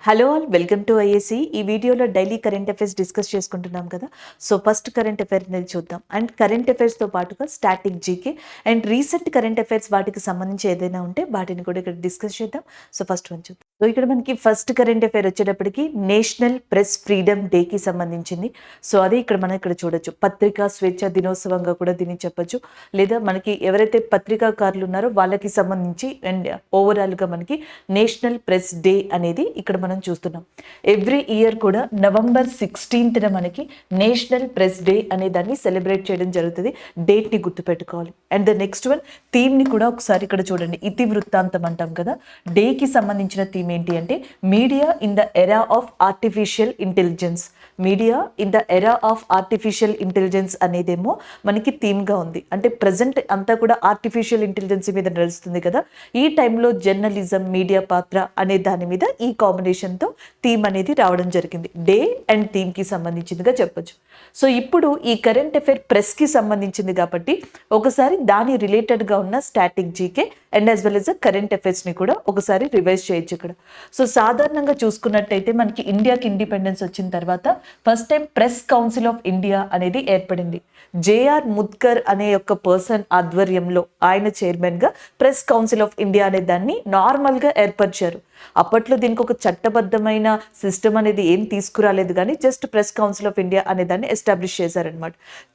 Hello all welcome to IAC. ఈ వీడియోలో daily current affairs discuss చేసుకుంటున్నాం కదా. సో ఫస్ట్ కరెంట్ అఫైర్ అనేది చూద్దాం. అండ్ కరెంట్ అఫైర్స్తో పాటుగా static GK and recent current affairs వాటికి సంబంధించి ఏదైనా ఉంటే వాటిని కూడా ఇక్కడ డిస్కస్ చేద్దాం. సో ఫస్ట్ వన్ చూద్దాం. సో ఇక్కడ మనకి ఫస్ట్ కరెంట్ అఫైర్ వచ్చేటప్పటికి నేషనల్ ప్రెస్ ఫ్రీడమ్ డేకి సంబంధించింది. సో అది మనం ఇక్కడ చూడొచ్చు. పత్రికా స్వేచ్ఛ దినోత్సవంగా కూడా దీన్ని చెప్పొచ్చు. లేదా మనకి ఎవరైతే పత్రికాకారులు ఉన్నారో వాళ్ళకి సంబంధించి అండ్ ఓవరాల్గా మనకి నేషనల్ ప్రెస్ డే అనేది ఇక్కడ మనం చూస్తున్నాం. ఎవ్రీ ఇయర్ కూడా నవంబర్ 16th మనకి నేషనల్ ప్రెస్ డే అనే దాన్ని సెలబ్రేట్ చేయడం జరుగుతుంది. డేట్ని గుర్తుపెట్టుకోవాలి. అండ్ ద నెక్స్ట్ వన్ థీమ్ని కూడా ఒకసారి ఇక్కడ చూడండి. ఇతివృత్తాంతం అంటాం కదా. డేకి సంబంధించిన థీమ్ ఏంటి అంటే media in the era of artificial intelligence. Media in the era of artificial intelligence అనేదేమో మనకి థీమ్గా ఉంది. అంటే ప్రజెంట్ అంతా కూడా ఆర్టిఫిషియల్ ఇంటెలిజెన్స్ మీద నడుస్తుంది కదా. ఈ టైంలో జర్నలిజం మీడియా పాత్ర అనే దాని మీద ఈ కాంబినేషన్తో థీమ్ అనేది రావడం జరిగింది. డే అండ్ థీమ్కి సంబంధించిందిగా చెప్పొచ్చు. సో ఇప్పుడు ఈ కరెంట్ అఫైర్ ప్రెస్కి సంబంధించింది కాబట్టి ఒకసారి దాని రిలేటెడ్గా ఉన్న static GK and as well as current అఫైర్స్ని కూడా ఒకసారి రివైజ్ చేయొచ్చు ఇక్కడ. సో సాధారణంగా చూసుకున్నట్టయితే మనకి ఇండియాకి ఇండిపెండెన్స్ వచ్చిన తర్వాత first time press council of India అనేది ఏర్పడింది. జేఆర్ ముద్కర్ అనే యొక్క పర్సన్ ఆధ్వర్యంలో ఆయన చైర్మన్గా ప్రెస్ కౌన్సిల్ ఆఫ్ ఇండియా అనే దాన్ని నార్మల్గా ఏర్పరిచారు. అప్పట్లో దీనికి ఒక చట్టబద్ధమైన సిస్టమ్ అనేది ఏం తీసుకురాలేదు, కానీ just press council of India అనే దాన్ని ఎస్టాబ్లిష్ చేశారనమాట.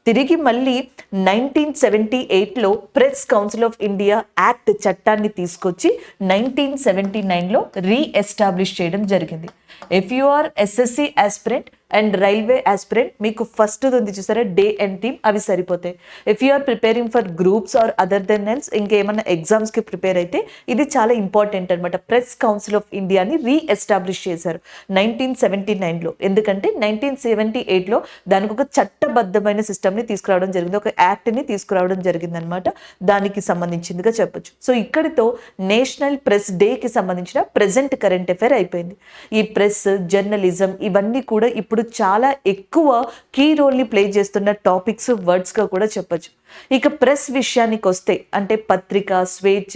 తిరిగి మళ్ళీ 1978లో press council of India act చట్టాన్ని తీసుకొచ్చి 1979లో రీఎస్టాబ్లిష్ చేయడం జరిగింది. If you are SSC aspirant and railway aspirant, మీకు ఫస్ట్ ఉంది చూసారా డే అండ్ థీమ్, అవి సరిపోతాయి. If you are preparing for groups or other then else, ఇంకేమన్నా ఎగ్జామ్స్కి ప్రిపేర్ అయితే ఇది చాలా ఇంపార్టెంట్ అనమాట. ప్రెస్ కౌన్సిల్ ఆఫ్ ఇండియాని రీఎస్టాబ్లిష్ చేశారు 1979లో. ఎందుకంటే 1978లో దానికి ఒక చట్టబద్ధమైన సిస్టమ్ని తీసుకురావడం జరిగింది, ఒక యాక్ట్ని తీసుకురావడం జరిగింది అనమాట. దానికి సంబంధించిందిగా చెప్పొచ్చు. సో ఇక్కడితో నేషనల్ ప్రెస్ డేకి సంబంధించిన ప్రెజెంట్ కరెంట్ అఫైర్ అయిపోయింది. ఈ ప్రెస్ జర్నలిజం ఇవన్నీ కూడా ఇప్పుడు చాలా ఎక్కువ కీ రోల్ని ప్లే చేస్తున్న టాపిక్స్ వర్డ్స్గా కూడా చెప్పొచ్చు. ఇక ప్రెస్ విషయానికి వస్తే అంటే పత్రిక స్వేచ్ఛ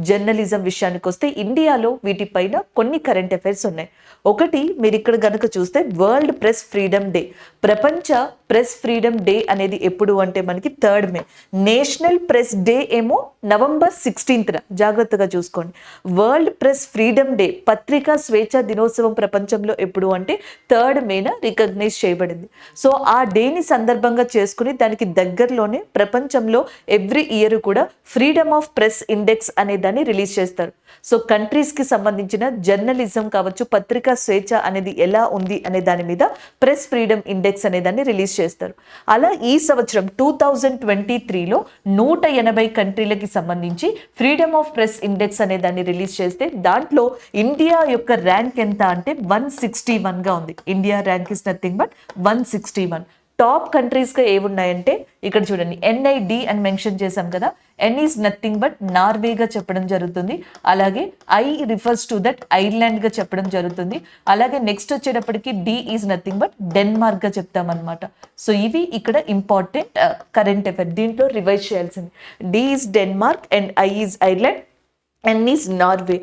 జర్నలిజం విషయానికి వస్తే ఇండియాలో వీటిపైన కొన్ని కరెంట్ అఫైర్స్ ఉన్నాయి. ఒకటి మీరు ఇక్కడ కనుక చూస్తే వరల్డ్ ప్రెస్ ఫ్రీడమ్ డే. ప్రపంచ ప్రెస్ ఫ్రీడమ్ డే అనేది ఎప్పుడు అంటే మనకి 3rd మే. నేషనల్ ప్రెస్ డే ఏమో నవంబర్ 16th. జాగ్రత్తగా చూసుకోండి. వరల్డ్ ప్రెస్ ఫ్రీడమ్ డే పత్రికా స్వేచ్ఛ దినోత్సవం ప్రపంచంలో ఎప్పుడు అంటే 3rd మేన రికగ్నైజ్ చేయబడింది. సో ఆ డేని సందర్భంగా చేసుకుని దానికి దగ్గరలోనే ప్రపంచంలో ఎవ్రీ ఇయర్ కూడా ఫ్రీడమ్ ఆఫ్ ప్రెస్ ఇండెక్స్ అనే దాన్ని రిలీజ్ చేస్తారు. సో కంట్రీస్కి సంబంధించిన జర్నలిజం కావచ్చు పత్రికా స్వేచ్ఛ అనేది ఎలా ఉంది అనే దాని మీద ప్రెస్ ఫ్రీడమ్ ఇండెక్స్ అనే దాన్ని రిలీజ్ చేస్తారు. అలా ఈ సంవత్సరం 2023లో 180 కంట్రీలకి సంబంధించి ఫ్రీడమ్ ఆఫ్ ప్రెస్ ఇండెక్స్ అనే దాన్ని రిలీజ్ చేస్తే దాంట్లో ఇండియా యొక్క ర్యాంక్ ఎంత అంటే 161గా ఉంది. India rank is nothing but 161. Top కంట్రీస్గా ఏమున్నాయంటే ఇక్కడ చూడండి NID అని మెన్షన్ చేశాం కదా. N ఈజ్ నథింగ్ బట్ నార్వేగా చెప్పడం జరుగుతుంది. అలాగే I రిఫర్స్ టు దట్ ఐర్లాండ్గా చెప్పడం జరుగుతుంది. అలాగే నెక్స్ట్ వచ్చేటప్పటికి D ఈజ్ నథింగ్ బట్ డెన్మార్క్గా చెప్తాం అనమాట. సో ఇవి ఇక్కడ ఇంపార్టెంట్ కరెంట్ అఫైర్. దీంట్లో రివైజ్ చేయాల్సింది. D is Denmark and I is Ireland, N is Norway.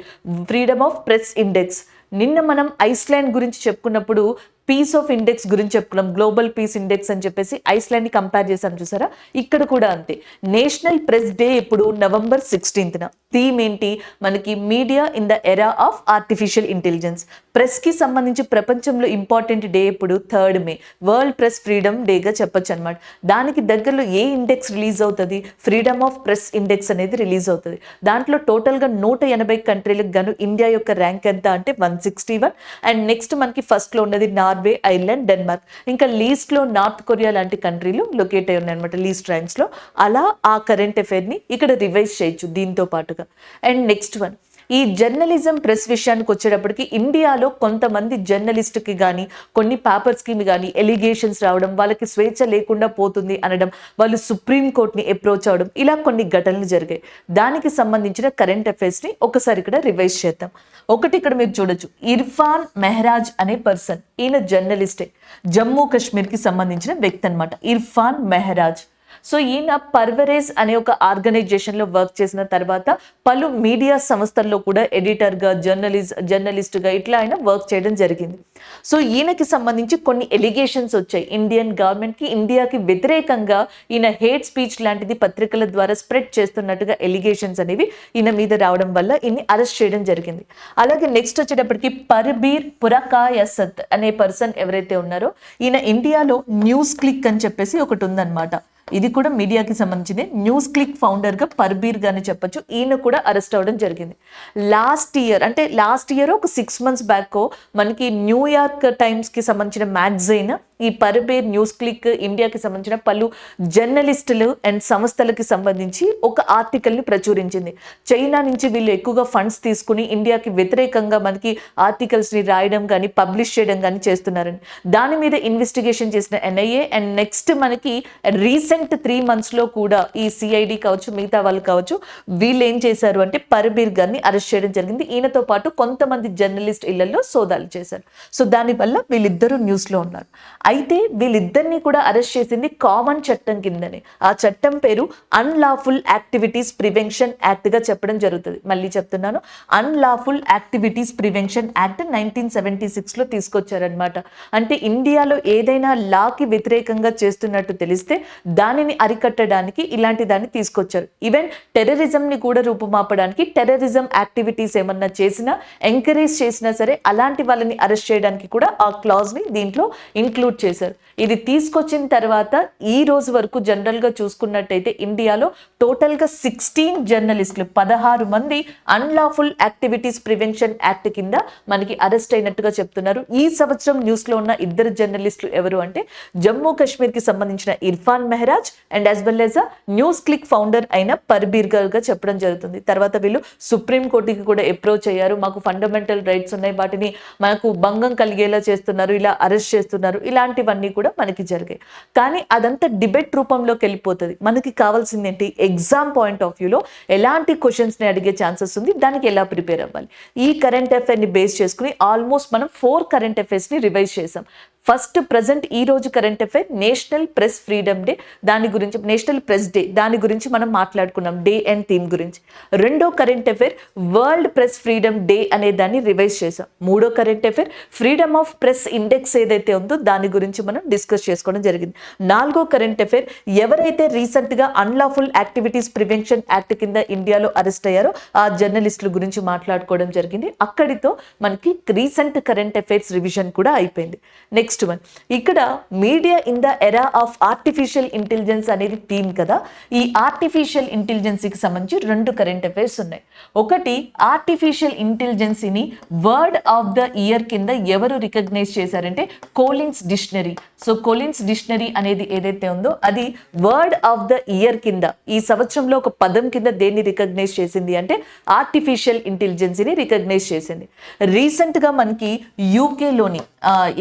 Freedom of press index. నిన్న మనం ఐస్లాండ్ గురించి చెప్పుకున్నప్పుడు పీస్ ఆఫ్ ఇండెక్స్ గురించి చెప్పుకున్నాం. గ్లోబల్ పీస్ ఇండెక్స్ అని చెప్పేసి ఐస్లాండ్ని కంపేర్ చేశాం చూసారా. ఇక్కడ కూడా అంతే. నేషనల్ ప్రెస్ డే ఎప్పుడు నవంబర్ 16th. థీమ్ ఏంటి మనకి media in the era of artificial intelligence. ప్రెస్కి సంబంధించి ప్రపంచంలో ఇంపార్టెంట్ డే ఎప్పుడు 3rd మే వరల్డ్ ప్రెస్ ఫ్రీడమ్ డేగా చెప్పొచ్చు అనమాట. దానికి దగ్గరలో ఏ ఇండెక్స్ రిలీజ్ అవుతుంది, ఫ్రీడమ్ ఆఫ్ ప్రెస్ ఇండెక్స్ అనేది రిలీజ్ అవుతుంది. దాంట్లో టోటల్గా 180 కంట్రీలకు గాను ఇండియా యొక్క ర్యాంక్ ఎంత అంటే 161. అండ్ నెక్స్ట్ మనకి ఫస్ట్లో ఉన్నది నార్వే ఐర్లాండ్ డెన్మార్క్. ఇంకా లీస్ట్లో నార్త్ కొరియా లాంటి కంట్రీలు లొకేట్ అయి ఉన్నాయి అనమాట లీస్ట్ ర్యాంక్స్లో. అలా ఆ కరెంట్ అఫైర్ని ఇక్కడ రివైజ్ చేయొచ్చు దీంతో పాటుగా. అండ్ నెక్స్ట్ వన్ ఈ జర్నలిజం ప్రెస్ విషయానికి వచ్చేటప్పటికి ఇండియాలో కొంతమంది జర్నలిస్ట్కి కానీ కొన్ని పేపర్స్కి కానీ ఎలిగేషన్స్ రావడం, వాళ్ళకి స్వేచ్ఛ లేకుండా పోతుంది అనడం, వాళ్ళు సుప్రీంకోర్టుని అప్రోచ్ అవడం, ఇలా కొన్ని ఘటనలు జరిగాయి. దానికి సంబంధించిన కరెంట్ అఫైర్స్ని ఒకసారి ఇక్కడ రివైజ్ చేద్దాం. ఒకటి ఇక్కడ మీరు చూడొచ్చు ఇర్ఫాన్ మెహరాజ్ అనే పర్సన్. ఈయన జర్నలిస్టే, జమ్మూ కాశ్మీర్కి సంబంధించిన వ్యక్తి అనమాట ఇర్ఫాన్ మెహరాజ్. సో ఈయన పర్వరేజ్ అనే ఒక ఆర్గనైజేషన్ లో వర్క్ చేసిన తర్వాత పలు మీడియా సంస్థల్లో కూడా ఎడిటర్ గా జర్నలిస్ట్ గా ఇట్లా ఆయన వర్క్ చేయడం జరిగింది. సో ఈయనకి సంబంధించి కొన్ని ఎలిగేషన్స్ వచ్చాయి. ఇండియన్ గవర్నమెంట్ కి, ఇండియాకి వ్యతిరేకంగా ఈయన హేట్ స్పీచ్ లాంటిది పత్రికల ద్వారా స్ప్రెడ్ చేస్తున్నట్టుగా ఎలిగేషన్స్ అనేవి ఈయన మీద రావడం వల్ల ఈయన్ని అరెస్ట్ చేయడం జరిగింది. అలాగే నెక్స్ట్ వచ్చేటప్పటికి పర్బీర్ పురకాయసత్ అనే పర్సన్ ఎవరైతే ఉన్నారో ఈయన ఇండియాలో న్యూస్ క్లిక్ అని చెప్పేసి ఒకటి ఉందన్నమాట. ఇది కూడా మీడియాకి సంబంధించింది. న్యూస్ క్లిక్ ఫౌండర్ గా పర్బీర్ గాని చెప్పొచ్చు. ఈయన కూడా అరెస్ట్ అవ్వడం జరిగింది. లాస్ట్ ఇయర్ ఒక 6 months బ్యాక్ మనకి న్యూయార్క్ టైమ్స్ కి సంబంధించిన మ్యాగజైన్ ఈ పర్బీర్ న్యూస్ క్లిక్ ఇండియాకి సంబంధించిన పలు జర్నలిస్టులు అండ్ సంస్థలకి సంబంధించి ఒక ఆర్టికల్ ని ప్రచురించింది. చైనా నుంచి వీళ్ళు ఎక్కువగా ఫండ్స్ తీసుకుని ఇండియాకి వ్యతిరేకంగా మనకి ఆర్టికల్స్ ని రాయడం కానీ పబ్లిష్ చేయడం కానీ చేస్తున్నారని దాని మీద ఇన్వెస్టిగేషన్ చేసిన ఎన్ఐఏ అండ్ నెక్స్ట్ మనకి రీసెంట్ 3 months లో కూడా ఈ సిఐడి కావచ్చు, మిగతా వాళ్ళు కావచ్చు, వీళ్ళు ఏం చేశారు అంటే పర్బీర్ గారిని అరెస్ట్ చేయడం జరిగింది. ఈయనతో పాటు కొంతమంది జర్నలిస్ట్ ఇళ్లలో సోదాలు చేశారు. సో దానివల్ల వీళ్ళిద్దరూ న్యూస్ లో ఉన్నారు. అయితే వీళ్ళిద్దరిని కూడా అరెస్ట్ చేసింది కామన్ చట్టం కిందనే. ఆ చట్టం పేరు అన్లాఫుల్ యాక్టివిటీస్ ప్రివెన్షన్ యాక్ట్ గా చెప్పడం జరుగుతుంది. మళ్ళీ చెప్తున్నాను, అన్లాఫుల్ యాక్టివిటీస్ ప్రివెన్షన్ యాక్ట్ 1976 లో తీసుకొచ్చారనమాట. అంటే ఇండియాలో ఏదైనా లాకి వ్యతిరేకంగా చేస్తున్నట్టు తెలిస్తే దానిని అరికట్టడానికి ఇలాంటి దాన్ని తీసుకొచ్చారు. ఈవెన్ టెర్రరిజం ని కూడా రూపుమాపడానికి, టెర్రరిజం యాక్టివిటీస్ ఏమన్నా చేసినా, ఎంకరేజ్ చేసినా సరే అలాంటి వాళ్ళని అరెస్ట్ చేయడానికి కూడా ఆ క్లాజ్ ని దీంట్లో ఇంక్లూడ్ చేశారు. ఇది తీసుకొచ్చిన తర్వాత ఈ రోజు వరకు జనరల్ గా చూసుకున్నట్టయితే ఇండియాలో టోటల్ గా 16 జర్నలిస్టులు 16 మంది అన్లాఫుల్ యాక్టివిటీస్ ప్రివెన్షన్ యాక్ట్ కింద మనకి అరెస్ట్ అయినట్టుగా చెప్తున్నారు. ఈ సంవత్సరం న్యూస్ లో ఉన్న 2 జర్నలిస్టులు ఎవరు అంటే జమ్మూ కాశ్మీర్ కి సంబంధించిన Irfan Mehraj and as well as news click founder అయిన పర్బీర్ గా చెప్పడం జరుగుతుంది. తర్వాత వీళ్ళు సుప్రీం కోర్టుకి కూడా అప్రోచ్ అయ్యారు. మాకు ఫండమెంటల్ రైట్స్ ఉన్నాయి, వాటిని మనకు భంగం కలిగేలా చేస్తున్నారు, ఇలా అరెస్ట్ చేస్తున్నారు, ఇలాంటివన్నీ కూడా మనకి జరిగాయి. కానీ అదంతా డిబేట్ రూపంలోకి వెళ్ళిపోతుంది. మనకి కావాల్సింది ఏంటి, ఎగ్జామ్ పాయింట్ ఆఫ్ వ్యూలో ఎలాంటి క్వశ్చన్స్ ని అడిగే ఛాన్సెస్ ఉంది, దానికి ఎలా ప్రిపేర్ అవ్వాలి. ఈ కరెంట్ అఫైర్ ని బేస్ చేసుకుని ఆల్మోస్ట్ మనం 4 కరెంట్ అఫైర్స్ ని రివైజ్ చేసాం. ఫస్ట్ ప్రజెంట్ ఈ రోజు current affair national press freedom day, దాని గురించి నేషనల్ ప్రెస్ డే, దాని గురించి మనం మాట్లాడుకున్నాం, డే అండ్ థీమ్ గురించి. రెండో current affair world press freedom day అనే దాన్ని రివైజ్ చేసాం. మూడో current affair freedom of press index ఏదైతే ఉందో దాని గురించి మనం డిస్కస్ చేసుకోవడం జరిగింది. నాలుగో కరెంట్ అఫైర్ ఎవరైతే రీసెంట్ గా అన్లాఫుల్ యాక్టివిటీస్ ప్రివెన్షన్ యాక్ట్ కింద ఇండియాలో అరెస్ట్ అయ్యారో ఆ జర్నలిస్టుల గురించి మాట్లాడుకోవడం జరిగింది. అక్కడితో మనకి రీసెంట్ కరెంట్ అఫైర్స్ రివిజన్ కూడా అయిపోయింది. నెక్స్ట్ వన్, ఇక్కడ media in the era of artificial intelligence అనేది థీమ్ కదా. ఈ ఆర్టిఫిషియల్ ఇంటెలిజెన్సీకి సంబంధించి 2 కరెంట్ అఫైర్స్ ఉన్నాయి. ఒకటి, ఆర్టిఫిషియల్ ఇంటెలిజెన్సీని వర్డ్ ఆఫ్ ద ఇయర్ కింద ఎవరు రికగ్నైజ్ చేశారంటే Collins dictionary. So Collins dictionary అనేది ఏదైతే ఉందో అది వర్డ్ ఆఫ్ ద ఇయర్ కింద ఈ సంవత్సరంలో ఒక పదం కింద దేన్ని రికగ్నైజ్ చేసింది అంటే ఆర్టిఫిషియల్ ఇంటెలిజెన్సీని రికగ్నైజ్ చేసింది. రీసెంట్ గా మనకి యూకేలోని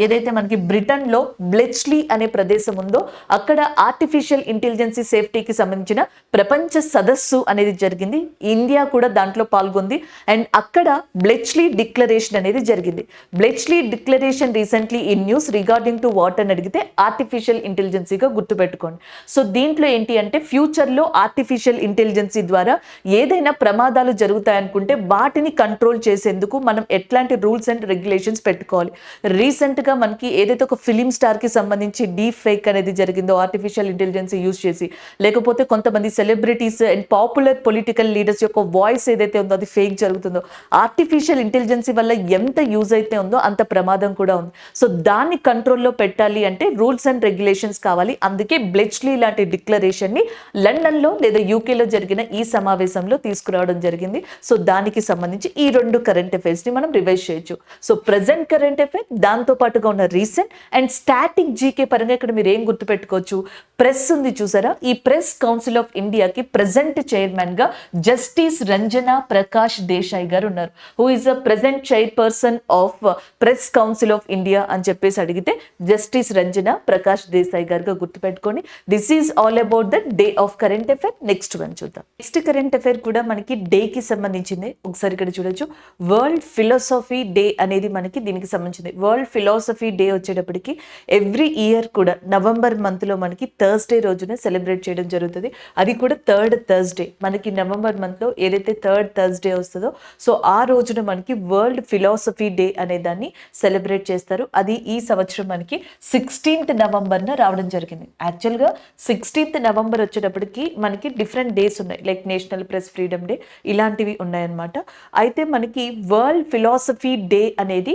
ఏదైతే మనకి బ్రిటన్ లో బ్లెచ్లీ అనే ప్రదేశం ఉందో అక్కడ ఆర్టిఫిషియల్ ఇంటెలిజెన్సీ సేఫ్టీకి సంబంధించిన ప్రపంచ సదస్సు అనేది జరిగింది. ఇండియా కూడా దాంట్లో పాల్గొంది అండ్ అక్కడ బ్లెచ్లీ డిక్లరేషన్ అనేది జరిగింది. బ్లెచ్లీ డిక్లరేషన్ రీసెంట్లీ ఈ న్యూస్ రిగార్డింగ్ టు వాట్ అని అడిగితే ఆర్టిఫిషియల్ ఇంటెలిజెన్సీగా గుర్తుపెట్టుకోండి. సో దీంట్లో ఏంటి అంటే ఫ్యూచర్ లో ఆర్టిఫిషియల్ ఇంటెలిజెన్సీ ద్వారా ఏదైనా ప్రమాదాలు జరుగుతాయనుకుంటే వాటిని కంట్రోల్ చేసేందుకు మనం ఎట్లాంటి రూల్స్ అండ్ రెగ్యులేషన్స్ పెట్టుకోవాలి. రీసెంట్ గా మనకి ఏదైతే ఒక ఫిలిం స్టార్ కి సంబంధించి డీప్ ఫేక్ అనేది జరిగిందో ఆర్టిఫిషియల్ ఇంటెలిజెన్స్ యూజ్ చేసి, లేకపోతే కొంతమంది celebrities and popular political leaders యొక్క వాయిస్ ఏదైతే ఉందో అది ఫేక్ జరుగుతుందో, ఆర్టిఫిషియల్ ఇంటెలిజెన్సీ వల్ల ఎంత యూజ్ అయితే ఉందో అంత ప్రమాదం కూడా ఉంది. సో దాన్ని కంట్రోల్లో పెట్టాలి అంటే రూల్స్ అండ్ రెగ్యులేషన్స్ కావాలి. అందుకే బ్లెచ్లీ లాంటి డిక్లరేషన్ ని లండన్ లో లేదా యూకేలో జరిగిన ఈ సమావేశంలో తీసుకురావడం జరిగింది. సో దానికి సంబంధించి ఈ 2 కరెంట్ అఫైర్స్ ని మనం రివైజ్ చేయొచ్చు. సో ప్రెసెంట్ కరెంట్ అఫైర్, దాంతో పాటుగా ఉన్న రీసెంట్ అండ్ స్టాటిక్ జీకే పరంగా ఇక్కడ మీరు ఏం గుర్తుపెట్టుకోవచ్చు, ప్రెస్ ఉంది చూసారా, ఈ ప్రెస్ కౌన్సిల్ ఆఫ్ ఇండియాకి ప్రెసెంట్ చైర్మన్ గా జస్టిస్ రంజనా ప్రకాష్ దేశాయ్ గారు ఉన్నారు. Who is the present chairperson of press council of India అని చెప్పేసి అడిగితే జస్టిస్ రంజనా ప్రకాష్ దేశాయ్ గారుగా గుర్తుపెట్టుకోండి. This is all about the day of current affair. Next one చూద్దాం. నెక్స్ట్ కరెంట్ అఫైర్ కూడా మనకి డే కి సంబంధించింది. ఒకసారి ఇక్కడ చూడొచ్చు, వరల్డ్ ఫిలాసఫీ డే అనేది మనకి దీనికి సంబంధించింది. వరల్డ్ ఫిలాసఫీ డే వచ్చేటప్పటికి ఎవ్రీ ఇయర్ కూడా నవంబర్ మంత్లో మనకి థర్స్డే రోజున సెలబ్రేట్ చేయడం జరుగుతుంది. అది కూడా థర్డ్ థర్స్డే. మనకి నవంబర్ మంత్లో ఏదైతే థర్డ్ థర్స్డే వస్తుందో సో ఆ రోజున మనకి వరల్డ్ ఫిలాసఫీ డే అనే దాన్ని సెలబ్రేట్ చేస్తారు. అది ఈ సంవత్సరం మనకి 16th నవంబర్న రావడం జరిగింది. యాక్చువల్గా 16th నవంబర్ వచ్చేటప్పటికి మనకి డిఫరెంట్ డేస్ ఉన్నాయి, like national press freedom day ఇలాంటివి ఉన్నాయన్నమాట. అయితే మనకి వరల్డ్ ఫిలాసఫీ డే అనేది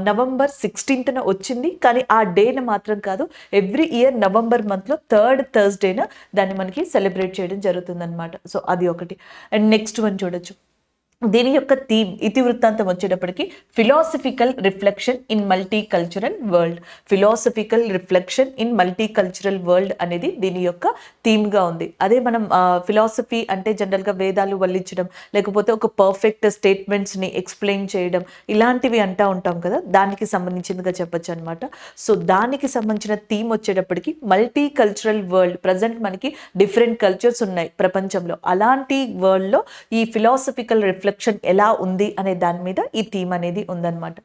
నవంబర్ 16th వచ్చింది. కానీ ఆ డేను మాత్రం కాదు, ఎవ్రీ ఇయర్ నవంబర్ మంత్లో థర్డ్ థర్స్డేన దాన్ని మనకి సెలబ్రేట్ చేయడం జరుగుతుంది అనమాట. సో అది ఒకటి. అండ్ నెక్స్ట్ వన్ చూడొచ్చు. దీని యొక్క థీమ్ ఇతివృత్తాంతం వచ్చేటప్పటికి philosophical reflection in multi cultural world. Philosophical reflection in multi cultural world అనేది దీని యొక్క థీమ్గా ఉంది. అదే మనం ఫిలాసఫీ అంటే జనరల్గా వేదాలు వల్లించడం, లేకపోతే ఒక పర్ఫెక్ట్ స్టేట్మెంట్స్ని ఎక్స్ప్లెయిన్ చేయడం ఇలాంటివి అంటూ ఉంటాం కదా, దానికి సంబంధించిందిగా చెప్పొచ్చు అనమాట. సో దానికి సంబంధించిన థీమ్ వచ్చేటప్పటికి మల్టీ కల్చరల్ వరల్డ్. ప్రజెంట్ మనకి డిఫరెంట్ కల్చర్స్ ఉన్నాయి ప్రపంచంలో, అలాంటి వరల్డ్లో ఈ ఫిలాసఫికల్ రిఫ్లెక్షన్ ఎలా ఉంది అనే దాని మీద ఈ థీమ్ అనేది ఉందన్నమాట.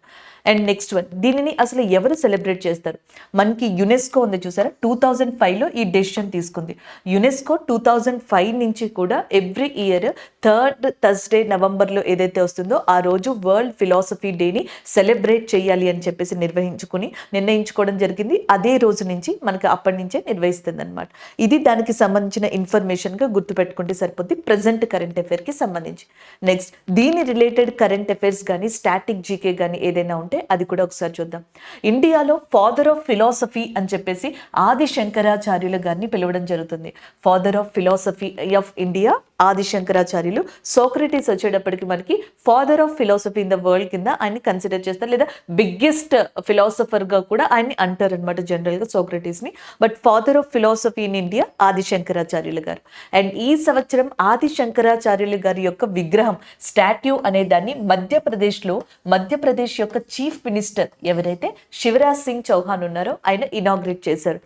అండ్ నెక్స్ట్ వన్, దీనిని అసలు ఎవరు సెలబ్రేట్ చేస్తారు? మనకి యునెస్కో ఉంది చూసారా, 2005లో ఈ డెసిషన్ తీసుకుంది. యునెస్కో 2005 నుంచి కూడా ఎవ్రీ ఇయర్ థర్డ్ థర్స్డే నవంబర్లో ఏదైతే వస్తుందో ఆ రోజు వరల్డ్ ఫిలాసఫీ డేని సెలబ్రేట్ చేయాలి అని చెప్పేసి నిర్ణయించుకోవడం జరిగింది. అదే రోజు నుంచి మనకి అప్పటి నుంచే నిర్వహిస్తుంది అనమాట. ఇది దానికి సంబంధించిన ఇన్ఫర్మేషన్గా గుర్తుపెట్టుకుంటే సరిపోద్ది ప్రజెంట్ కరెంట్ అఫైర్కి సంబంధించి. నెక్స్ట్, దీని రిలేటెడ్ కరెంట్ అఫైర్స్ కానీ స్టాటిక్ జీకే కానీ ఏదైనా ఉంటే అది కూడా ఒకసారి చూద్దాం. ఇండియాలో ఫాదర్ ఆఫ్ ఫిలాసఫీ అని చెప్పేసి ఆది శంకరాచార్యుల గారిని పిలవడం జరుగుతుంది. Father of philosophy of India Adi శంకరాచార్యులు. సోక్రటీస్ వచ్చేటప్పటికి మనకి father of philosophy in the world కింద ఆయన్ని కన్సిడర్ చేస్తారు, లేదా బిగ్గెస్ట్ ఫిలాసఫర్గా కూడా ఆయన్ని అంటారు అనమాట జనరల్గా సోక్రటీస్ని. But father of philosophy in India Adi శంకరాచార్యులు గారు. అండ్ ఈ సంవత్సరం ఆది శంకరాచార్యులు గారి యొక్క విగ్రహం స్టాట్యూ అనే దాన్ని మధ్యప్రదేశ్ యొక్క చీఫ్ మినిస్టర్ ఎవరైతే శివరాజ్ సింగ్ చౌహాన్ ఉన్నారో ఆయన ఇనాగ్రేట్ చేశారు.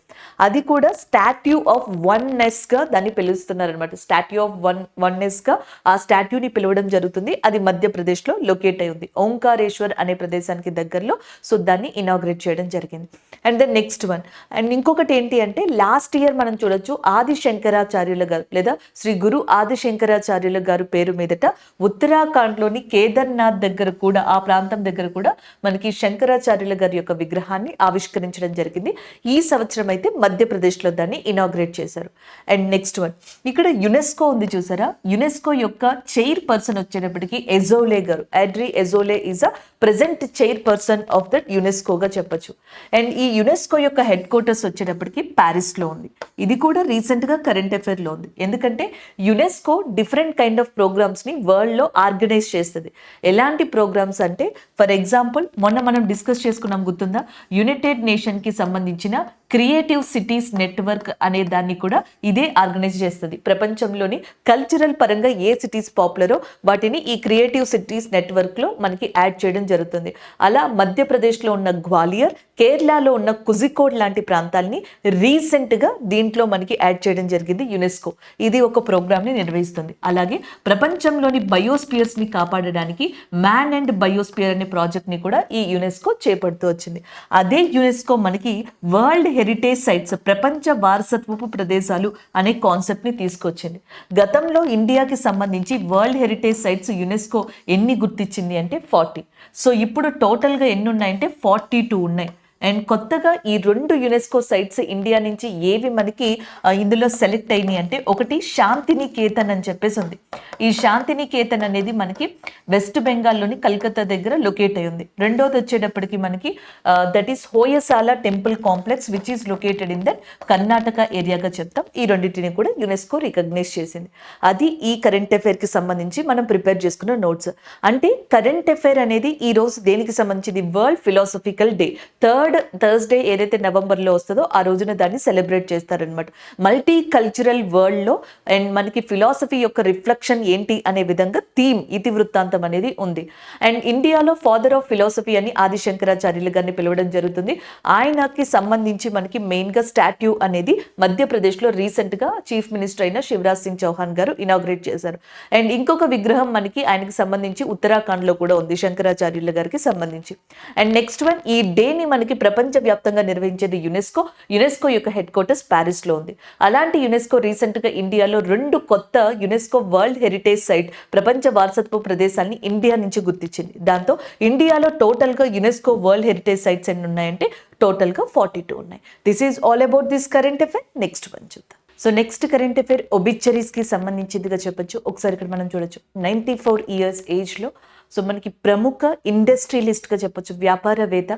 అది కూడా స్టాట్యూ ఆఫ్ వన్నెస్ గా దాన్ని పిలుస్తున్నారు అనమాట. స్టాట్యూ ఆఫ్ వన్నెస్ గా ఆ స్టాట్యూని పిలవడం జరుగుతుంది. అది మధ్యప్రదేశ్లో లొకేట్ అయి ఉంది, ఓంకారేశ్వర్ అనే ప్రదేశానికి దగ్గరలో. సో దాన్ని ఇనాగ్రేట్ చేయడం జరిగింది. And the next one, and ఇంకొకటి ఏంటి అంటే లాస్ట్ ఇయర్ మనం చూడొచ్చు ఆది శంకరాచార్యుల గారు లేదా శ్రీ గురు ఆది శంకరాచార్యుల గారు పేరు మీదట ఉత్తరాఖండ్లోని కేదార్నాథ్ దగ్గర కూడా, ఆ ప్రాంతం దగ్గర కూడా మనకి శంకరాచార్యుల గారి యొక్క విగ్రహాన్ని ఆవిష్కరించడం జరిగింది. ఈ సంవత్సరం అయితే మధ్యప్రదేశ్లో దాన్ని ఇనాగ్రేట్ చేశారు. అండ్ నెక్స్ట్ వన్, ఇక్కడ యునెస్కో ఉంది చూసారా, యునెస్కో యొక్క చైర్ పర్సన్ వచ్చేటప్పటికి ఎజోలే గారు. Audrey Azoulay is a present chairperson of that యునెస్కోగా చెప్పొచ్చు. అండ్ ఈ యునెస్కో యొక్క హెడ్ క్వార్టర్స్ వచ్చేటప్పటికి ప్యారిస్లో ఉంది. ఇది కూడా రీసెంట్గా కరెంట్ అఫైర్లో ఉంది. ఎందుకంటే యునెస్కో డిఫరెంట్ కైండ్ ఆఫ్ ప్రోగ్రామ్స్ని వరల్డ్లో ఆర్గనైజ్ చేస్తుంది. ఎలాంటి ప్రోగ్రామ్స్ అంటే, ఫర్ ఎగ్జాంపుల్ మొన్న మనం డిస్కస్ చేసుకున్నాం గుర్తుందా, యునైటెడ్ నేషన్కి సంబంధించిన క్రియేటివ్ సిటీస్ నెట్వర్క్ అనే దాన్ని కూడా ఇదే ఆర్గనైజ్ చేస్తుంది. ప్రపంచంలోని కల్చరల్ పరంగా ఏ సిటీస్ పాపులరో వాటిని ఈ క్రియేటివ్ సిటీస్ నెట్వర్క్లో మనకి యాడ్ చేయడం జరుగుతుంది. అలా మధ్యప్రదేశ్లో ఉన్న గ్వాలియర్, కేరళలో ఉన్న కుజికోడ్ లాంటి ప్రాంతాలని రీసెంట్గా దీంట్లో మనకి యాడ్ చేయడం జరిగింది యునెస్కో. ఇది ఒక ప్రోగ్రామ్ని నిర్వహిస్తుంది. అలాగే ప్రపంచంలోని బయోస్పియర్స్ని కాపాడడానికి మ్యాన్ అండ్ బయోస్పియర్ అనే ప్రాజెక్ట్ని కూడా ఈ యునెస్కో చేపడుతూ వచ్చింది. అదే యునెస్కో మనకి వరల్డ్ హెరిటేజ్ సైట్స్, ప్రపంచ వారసత్వపు ప్రదేశాలు అనే కాన్సెప్ట్ని తీసుకొచ్చింది. గతంలో ఇండియాకి సంబంధించి వరల్డ్ హెరిటేజ్ సైట్స్ యునెస్కో ఎన్ని గుర్తించింది అంటే 40. సో ఇప్పుడు టోటల్గా ఎన్ని ఉన్నాయంటే 42 ఉన్నాయి. అండ్ కొత్తగా ఈ 2 యునెస్కో సైట్స్ ఇండియా నుంచి ఏవి మనకి ఇందులో సెలెక్ట్ అయినాయి అంటే, ఒకటి శాంతినికేతన్ అని చెప్పేసి ఉంది. ఈ శాంతినికేతన్ అనేది మనకి వెస్ట్ బెంగాల్లోని కల్కత్తా దగ్గర లొకేట్ అయి ఉంది. రెండోది వచ్చేటప్పటికి మనకి that is Hoysala temple complex which is located in that Karnataka ఏరియాగా చెప్తాం. ఈ రెండింటిని కూడా యునెస్కో రికగ్నైజ్ చేసింది. అది ఈ కరెంట్ అఫైర్కి సంబంధించి మనం ప్రిపేర్ చేసుకున్న నోట్స్. అంటే కరెంట్ అఫైర్ అనేది ఈ రోజు దేనికి సంబంధించింది, world philosophical day. Third Thursday ఏదైతే నవంబర్లో వస్తుందో ఆ రోజున దాన్ని సెలబ్రేట్ చేస్తారనమాట. మల్టీ కల్చరల్ వరల్డ్లో అండ్ మనకి ఫిలాసఫీ యొక్క రిఫ్లెక్షన్ ఏంటి అనే విధంగా థీమ్ ఇతివృత్తాంతం అనేది ఉంది. అండ్ ఇండియాలో ఫాదర్ ఆఫ్ ఫిలాసఫీ అని ఆది శంకరాచార్యులు గారిని పిలవడం జరుగుతుంది. ఆయనకి సంబంధించి మనకి మెయిన్గా స్టాట్యూ అనేది మధ్యప్రదేశ్లో రీసెంట్గా చీఫ్ మినిస్టర్ అయిన శివరాజ్ సింగ్ చౌహాన్ గారు ఇనాగ్రేట్ చేశారు. అండ్ ఇంకొక విగ్రహం మనకి ఆయనకి సంబంధించి ఉత్తరాఖండ్లో కూడా ఉంది, శంకరాచార్యుల గారికి సంబంధించి. అండ్ నెక్స్ట్ వన్, ఈ డేని మనకి ప్రపంచవ్యాప్తంగా నిర్వహించేది యునెస్కో యొక్క హెడ్ క్వార్టర్స్ ప్యారిస్లో ఉంది. అలాంటి యునెస్కో రీసెంట్గా ఇండియాలో 2 కొత్త యునెస్కో వరల్డ్ హెరిటేజ్ సైట్ ప్రపంచ వారసత్వ ప్రదేశాన్ని ఇండియా నుంచి గుర్తించింది. దాంతో ఇండియాలో టోటల్గా యునెస్కో వరల్డ్ హెరిటేజ్ సైట్స్ ఎన్ని ఉన్నాయంటే టోటల్గా 42 ఉన్నాయి. This is all about this current affair. Next one చూద్దాం. సో నెక్స్ట్ కరెంట్ అఫైర్ ఒబిచరీస్కి సంబంధించిందిగా చెప్పొచ్చు. ఒకసారి ఇక్కడ మనం చూడొచ్చు. 94 ఇయర్స్ ఏజ్లో సో మనకి ప్రముఖ ఇండస్ట్రియలిస్ట్గా చెప్పొచ్చు, వ్యాపారవేత్త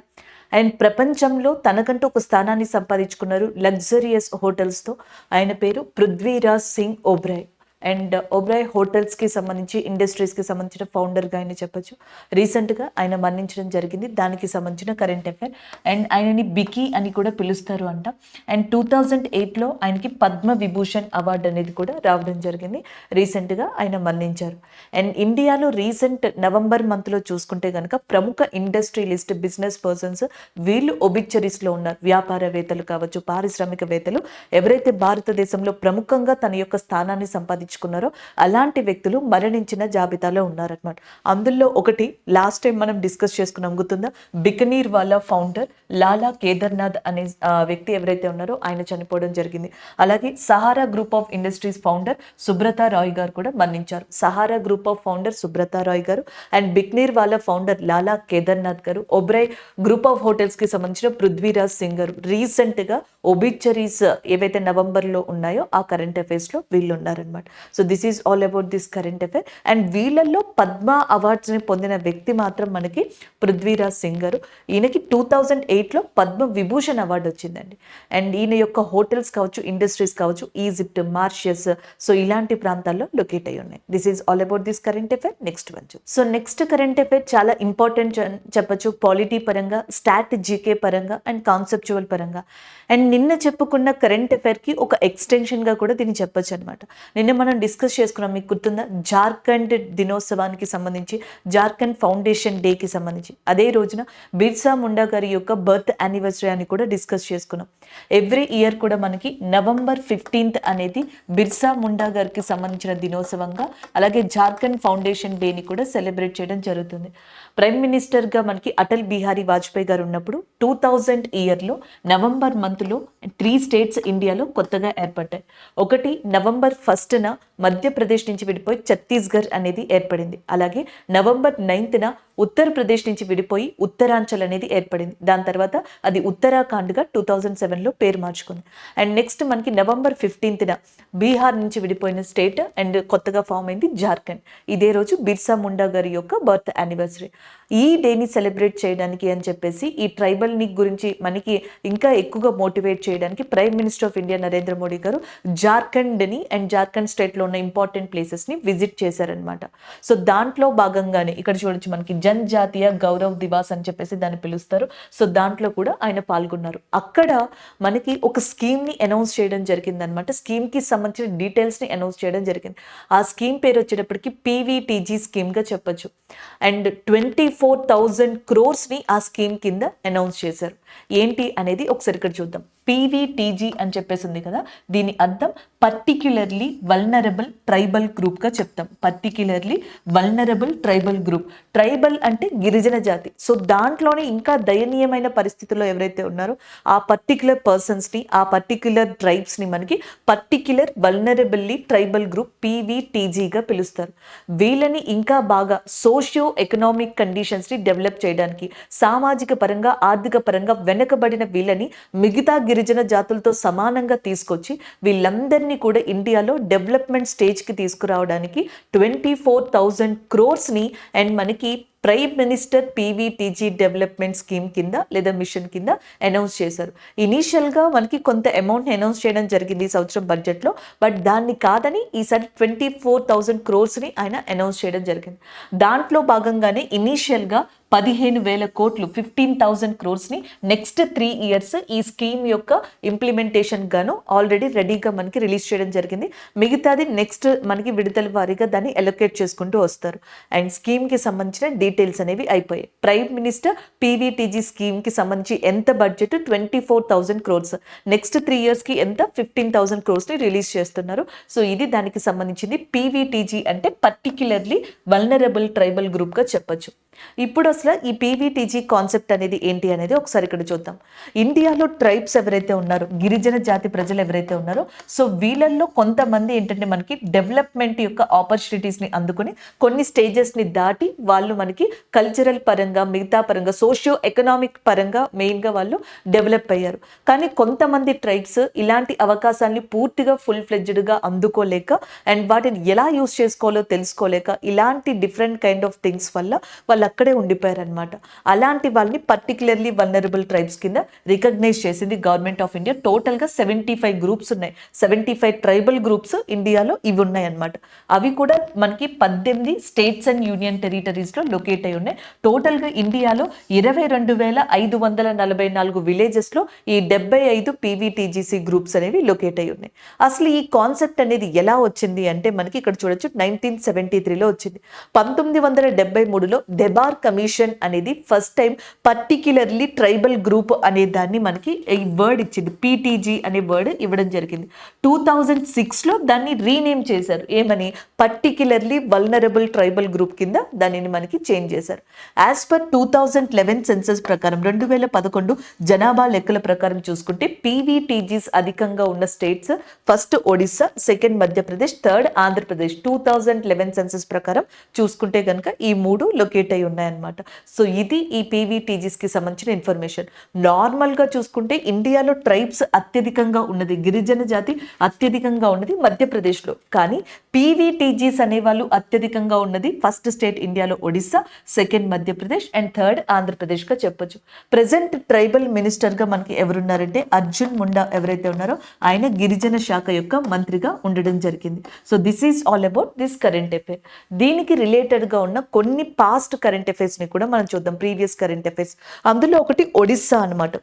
అండ్ ప్రపంచంలో తనకంటూ ఒక స్థానాన్ని సంపాదించుకున్నారు లగ్జరియస్ హోటల్స్తో. ఆయన పేరు పృథ్వీరాజ్ సింగ్ ఓబ్రాయ్. అండ్ ఓబ్రాయ్ హోటల్స్కి సంబంధించి ఇండస్ట్రీస్కి సంబంధించిన ఫౌండర్గా ఆయన చెప్పొచ్చు. రీసెంట్గా ఆయన మరణించడం జరిగింది. దానికి సంబంధించిన కరెంట్ అఫైర్. అండ్ ఆయనని బికీ అని కూడా పిలుస్తారు అంట. అండ్ 2008లో ఆయనకి పద్మ విభూషణ్ అవార్డు అనేది కూడా రావడం జరిగింది. రీసెంట్గా ఆయన మరణించారు. అండ్ ఇండియాలో రీసెంట్ నవంబర్ మంత్లో చూసుకుంటే కనుక ప్రముఖ ఇండస్ట్రియలిస్ట్ బిజినెస్ పర్సన్స్ వీళ్ళు ఒబిచరీస్లో ఉన్నారు. వ్యాపారవేత్తలు కావచ్చు, పారిశ్రామికవేత్తలు ఎవరైతే భారతదేశంలో ప్రముఖంగా తన యొక్క స్థానాన్ని సంపాదించుకున్నారో అలాంటి వ్యక్తులు మరణించిన జాబితాలో ఉన్నారనమాట. అందులో ఒకటి లాస్ట్ టైం మనం డిస్కస్ చేసుకున్నాం, గుర్తుందా? బికనీర్ వాళ్ళ ఫౌండర్ లాలా కేదార్నాథ్ అనే వ్యక్తి ఎవరైతే ఉన్నారో ఆయన చనిపోవడం జరిగింది. అలాగే Sahara group of industries founder Subrata Roy గారు కూడా మరణించారు. Sahara group of founder Subrata Roy గారు అండ్ బికనీర్ వాళ్ళ ఫౌండర్ లాలా కేదార్నాథ్ గారు, ఒబ్రాయ్ గ్రూప్ ఆఫ్ హోటల్స్కి సంబంధించిన పృథ్వీరాజ్ సింగ్ గారు రీసెంట్గా ఒబిచరీస్ ఏవైతే నవంబర్లో ఉన్నాయో ఆ కరెంట్ అఫైర్స్లో వీళ్ళు ఉన్నారనమాట. So this is all about this current affair. And వీళ్ళల్లో పద్మ అవార్డ్స్ని పొందిన వ్యక్తి మాత్రం మనకి పృథ్వీరాజ్ సింగ్ గారు. ఈయనకి 2008లో పద్మ విభూషణ్ అవార్డు వచ్చిందండి. అండ్ ఈయన యొక్క హోటల్స్ కావచ్చు, ఇండస్ట్రీస్ కావచ్చు, ఈజిప్ట్, మారిషియస్ సో ఇలాంటి ప్రాంతాల్లో లొకేట్ అయి ఉన్నాయి. This is all about this current affair. Next one. So next current affair చాలా ఇంపార్టెంట్ చెప్పచ్చు, పాలిటీ పరంగా, స్టాట్ జీకే పరంగా అండ్ కాన్సెప్చువల్ పరంగా. అండ్ నిన్న చెప్పుకున్న కరెంట్ అఫైర్కి ఒక ఎక్స్టెన్షన్గా కూడా దీన్ని చెప్పొచ్చు అనమాట. నిన్న మనం డిస్కస్ చేసుకున్నాం, మీకు గుర్తుందా? జార్ఖండ్ దినోత్సవానికి సంబంధించి, జార్ఖండ్ ఫౌండేషన్ డేకి సంబంధించి అదే రోజున బిర్సా ముండా గారి యొక్క బర్త్ యానివర్సరీ అని కూడా డిస్కస్ చేసుకున్నాం. ఎవ్రీ ఇయర్ కూడా మనకి నవంబర్ 15th అనేది బిర్సా ముండా గారికి సంబంధించిన దినోత్సవంగా, అలాగే జార్ఖండ్ ఫౌండేషన్ డేని కూడా సెలబ్రేట్ చేయడం జరుగుతుంది. ప్రైమ్ మినిస్టర్గా మనకి అటల్ బిహారీ వాజ్పేయి గారు ఉన్నప్పుడు 2000 ఇయర్లో నవంబర్ మంత్లో 3 స్టేట్స్ ఇండియాలో కొత్తగా ఏర్పడ్డాయి. ఒకటి నవంబర్ 1న మధ్యప్రదేశ్ నుంచి విడిపోయి ఛత్తీస్గఢ్ అనేది ఏర్పడింది. అలాగే నవంబర్ 9న ఉత్తరప్రదేశ్ నుంచి విడిపోయి ఉత్తరాంచల్ అనేది ఏర్పడింది. దాని తర్వాత అది ఉత్తరాఖండ్గా 2007లో పేరు మార్చుకుంది. అండ్ నెక్స్ట్ మనకి నవంబర్ 15న బీహార్ నుంచి విడిపోయిన స్టేట్ అండ్ కొత్తగా ఫామ్ అయింది జార్ఖండ్. ఇదే రోజు బిర్సా ముండా గారి యొక్క బర్త్ యానివర్సరీ. ఈ డేని సెలబ్రేట్ చేయడానికి అని చెప్పేసి ఈ ట్రైబల్ని గురించి మనకి ఇంకా ఎక్కువగా మోటివేట్ చేయడానికి prime minister of India Narendra Modi గారు జార్ఖండ్ని అండ్ జార్ఖండ్ స్టేట్లో ఉన్న ఇంపార్టెంట్ ప్లేసెస్ని విజిట్ చేశారనమాట. సో దాంట్లో భాగంగానే ఇక్కడ చూడొచ్చు మనకి జనజాతీయ గౌరవ్ దివాస్ అని చెప్పేసి దాన్ని పిలుస్తారు. సో దాంట్లో కూడా ఆయన పాల్గొన్నారు. అక్కడ మనకి ఒక స్కీమ్ని అనౌన్స్ చేయడం జరిగిందనమాట. స్కీమ్కి సంబంధించిన డీటెయిల్స్ని అనౌన్స్ చేయడం జరిగింది. ఆ స్కీమ్ పేరు వచ్చేటప్పటికి పీవీటీజీ స్కీమ్గా చెప్పొచ్చు. అండ్ 24,000 crores ఆ స్కీమ్ కింద అనౌన్స్ చేశారు. ఏంటి అనేది ఒకసారి ఇక్కడ చూద్దాం. పీవీటీజీ అని చెప్పేసి ఉంది కదా, దీని అర్థం పర్టిక్యులర్లీ వల్నరబుల్ ట్రైబల్ గ్రూప్గా చెప్తాం. Particularly vulnerable tribal group. Tribal అంటే గిరిజన జాతి. సో దాంట్లోనే ఇంకా దయనీయమైన పరిస్థితుల్లో ఎవరైతే ఉన్నారో ఆ పర్టిక్యులర్ పర్సన్స్ని, ఆ పర్టిక్యులర్ ట్రైబ్స్ని మనకి పర్టిక్యులర్ వల్నరబుల్లీ ట్రైబల్ గ్రూప్ పీవీటీజీగా పిలుస్తారు. వీళ్ళని ఇంకా బాగా సోషియో ఎకనామిక్ కండిషన్స్ని డెవలప్ చేయడానికి, సామాజిక పరంగా, ఆర్థిక పరంగా వెనుకబడిన వీళ్ళని మిగతా గిరిజన జాతులతో సమానంగా తీసుకొచ్చి వీళ్ళందరినీ కూడా ఇండియాలో డెవలప్మెంట్ స్టేజ్కి తీసుకురావడానికి 24,000 crores అండ్ మనకి prime minister PVTG development scheme కింద లేదా మిషన్ కింద అనౌన్స్ చేశారు. ఇనీషియల్గా మనకి కొంత అమౌంట్ అనౌన్స్ చేయడం జరిగింది ఈ సంవత్సరం బడ్జెట్లో. బట్ దాన్ని కాదని ఈసారి 24,000 crores ఆయన అనౌన్స్ చేయడం జరిగింది. దాంట్లో భాగంగానే ఇనీషియల్గా 15,000 కోట్లు 15,000 crores నెక్స్ట్ 3 years ఈ స్కీమ్ యొక్క ఇంప్లిమెంటేషన్ గాను ఆల్రెడీ రెడీగా మనకి రిలీజ్ చేయడం జరిగింది. మిగతాది నెక్స్ట్ మనకి విడుదల వారీగా దాన్ని అలొకేట్ చేసుకుంటూ వస్తారు. అండ్ స్కీమ్కి సంబంధించిన డీటెయిల్స్ అనేవి అయిపోయాయి. ప్రైమ్ మినిస్టర్ పీవీటీజీ స్కీమ్కి సంబంధించి ఎంత బడ్జెట్ 24,000 crores, నెక్స్ట్ 3 yearsకి ఎంత 15,000 crores రిలీజ్ చేస్తున్నారు. సో ఇది దానికి సంబంధించింది. పీవీటీజీ అంటే పర్టిక్యులర్లీ వల్నరబుల్ ట్రైబల్ గ్రూప్గా చెప్పొచ్చు. ఇప్పుడు అసలు ఈ పీవీటీజీ కాన్సెప్ట్ అనేది ఏంటి అనేది ఒకసారి ఇక్కడ చూద్దాం. ఇండియాలో ట్రైబ్స్ ఎవరైతే ఉన్నారో, గిరిజన జాతి ప్రజలు ఎవరైతే ఉన్నారో, సో వీళ్ళల్లో కొంతమంది ఏంటంటే మనకి డెవలప్మెంట్ యొక్క ఆపర్చునిటీస్ని అందుకుని కొన్ని స్టేజెస్ని దాటి వాళ్ళు మనకి కల్చరల్ పరంగా, మిగతా పరంగా, సోషియో ఎకనామిక్ పరంగా మెయిన్గా వాళ్ళు డెవలప్ అయ్యారు. కానీ కొంతమంది ట్రైబ్స్ ఇలాంటి అవకాశాన్ని పూర్తిగా ఫుల్ ఫ్లెడ్జ్డ్గా అందుకోలేక అండ్ వాటిని ఎలా యూస్ చేసుకోవాలో తెలుసుకోలేక ఇలాంటి డిఫరెంట్ కైండ్ ఆఫ్ థింగ్స్ వల్ల వాళ్ళు అక్కడే ఉండిపోయారు అనమాట. అలాంటి వాళ్ళని పర్టికులర్లీ వల్నరబుల్ ట్రైబ్స్ కింద రికగ్నైజ్ చేసింది గవర్నమెంట్ ఆఫ్ ఇండియా. టోటల్గా 75 గ్రూప్స్ ఉన్నాయి, 75 ట్రైబల్ గ్రూప్స్ ఇండియాలో ఇవి ఉన్నాయి అనమాట. అవి కూడా మనకి 18 స్టేట్స్ అండ్ యూనియన్ టెరిటరీస్లో లొకేట్ అయి ఉన్నాయి. టోటల్గా ఇండియాలో 22,544 విలేజెస్లో ఈ 75 పీవీటీజీసీ గ్రూప్స్ అనేవి లొకేట్ అయి ఉన్నాయి. అసలు ఈ కాన్సెప్ట్ అనేది ఎలా వచ్చింది అంటే మనకి ఇక్కడ చూడొచ్చు 1973లో వచ్చింది. 1973లో డెబార్ కమిషన్ అనేది first time particularly tribal group అనే దాన్ని మనకి ఈ వర్డ్ ఇచ్చింది, పీటీజీ అనే వర్డ్ ఇవ్వడం జరిగింది. 2006లో దాన్ని రీనేమ్ చేశారు, ఏమని, పర్టిక్యులర్లీ వల్నరబుల్ ట్రైబల్ గ్రూప్ కింద దానిని మనకి చేంజ్ చేశారు. యాజ్ పర్ 2011 సెన్సస్ ప్రకారం 2011 జనాభా లెక్కల ప్రకారం చూసుకుంటే పీవీటీజీస్ అధికంగా ఉన్న states first Odisha, second Madhya Pradesh, third Andhra Pradesh. 2011 census ప్రకారం చూసుకుంటే కనుక ఈ 3 లొకేట్ అయి ఉన్నాయన్నమాట. సో ఇది ఈ పీవీటీజీస్కి సంబంధించిన ఇన్ఫర్మేషన్. నార్మల్గా చూసుకుంటే ఇండియాలో ట్రైబ్స్ అత్యధికంగా ఉన్నది, గిరిజన జాతి అత్యధికంగా ఉన్నది మధ్యప్రదేశ్లో. కానీ పీవీటీజీస్ అనేవాళ్ళు అత్యధికంగా ఉన్నది ఫస్ట్ స్టేట్ ఇండియాలో Odisha, second Madhya Pradesh and third ఆంధ్రప్రదేశ్గా చెప్పొచ్చు. ప్రజెంట్ ట్రైబల్ మినిస్టర్గా మనకి ఎవరున్నారంటే అర్జున్ ముండా ఎవరైతే ఉన్నారో ఆయన గిరిజన శాఖ యొక్క మంత్రిగా ఉండడం జరిగింది. So this is all about this current affair. దీనికి రిలేటెడ్గా ఉన్న కొన్ని పాస్ట్ కరెంట్ అఫైర్స్ని కూడా మనం చూద్దాం, ప్రీవియస్ కరెంట్ అఫైర్స్. అందులో ఒకటి ఒడిస్సా అనమాట.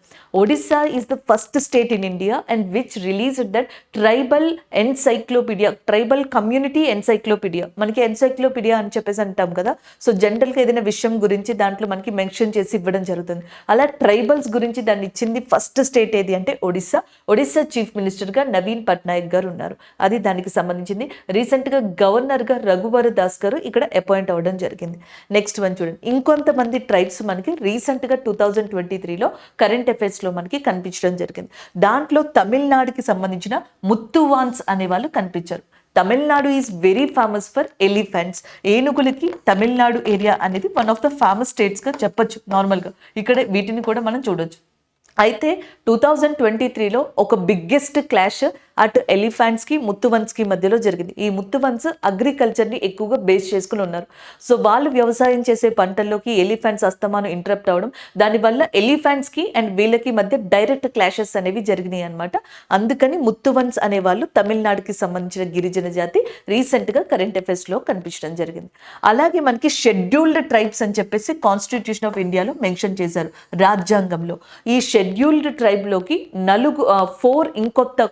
Odisha is the first state in India and which released that tribal encyclopaedia, tribal community encyclopaedia. మనకి ఎన్సైక్లోపీడియా అని చెప్పేసి అంటాం కదా, సో జనరల్గా ఏదైనా విషయం గురించి దాంట్లో మనకి మెన్షన్ చేసి ఇవ్వడం జరుగుతుంది. అలా ట్రైబల్స్ గురించి దాన్ని ఇచ్చింది ఫస్ట్ స్టేట్ ఏది అంటే ఒడిస్సా. ఒడిస్సా చీఫ్ మినిస్టర్గా నవీన్ పట్నాయక్ గారు ఉన్నారు, అది దానికి సంబంధించింది. రీసెంట్గా గవర్నర్గా రఘువర్ దాస్ గారు ఇక్కడ అపాయింట్ అవ్వడం జరిగింది. నెక్స్ట్ వన్ చూడండి, ఇంకొంతమంది ట్రైబ్స్ మనకి రీసెంట్గా 2023లో కరెంట్ అఫైర్స్లో మనకి కనిపించడం జరిగింది. దాంట్లో తమిళనాడుకి సంబంధించిన ముత్తువాన్స్ అనే వాళ్ళు కనిపించారు. Tamil Nadu is very famous for elephants. ఏనుగులకి తమిళనాడు ఏరియా అనేది వన్ ఆఫ్ ద ఫేమస్ స్టేట్స్గా చెప్పొచ్చు. నార్మల్గా ఇక్కడ వీటిని కూడా మనం చూడొచ్చు. అయితే 2023లో ఒక బిగ్గెస్ట్ క్లాష్ అటు ఎలిఫెంట్స్కి ముత్తువన్స్కి మధ్యలో జరిగింది. ఈ ముత్తువన్స్ అగ్రికల్చర్ని ఎక్కువగా బేస్ చేసుకుని ఉన్నారు. సో వాళ్ళు వ్యవసాయం చేసే పంటల్లోకి ఎలిఫెంట్స్ అస్తమానం ఇంటరప్ట్ అవ్వడం, దానివల్ల ఎలిఫెంట్స్కి అండ్ వీళ్ళకి మధ్య డైరెక్ట్ క్లాషెస్ అనేవి జరిగినాయి అనమాట. అందుకని ముత్తువన్స్ అనేవాళ్ళు తమిళనాడుకి సంబంధించిన గిరిజన జాతి రీసెంట్గా కరెంట్ అఫైర్స్లో కనిపించడం జరిగింది. అలాగే మనకి షెడ్యూల్డ్ ట్రైబ్స్ అని చెప్పేసి కాన్స్టిట్యూషన్ ఆఫ్ ఇండియాలో మెన్షన్ చేశారు రాజ్యాంగంలో. ఈ షెడ్యూల్డ్ ట్రైబ్లోకి 4 ఇంకొత్త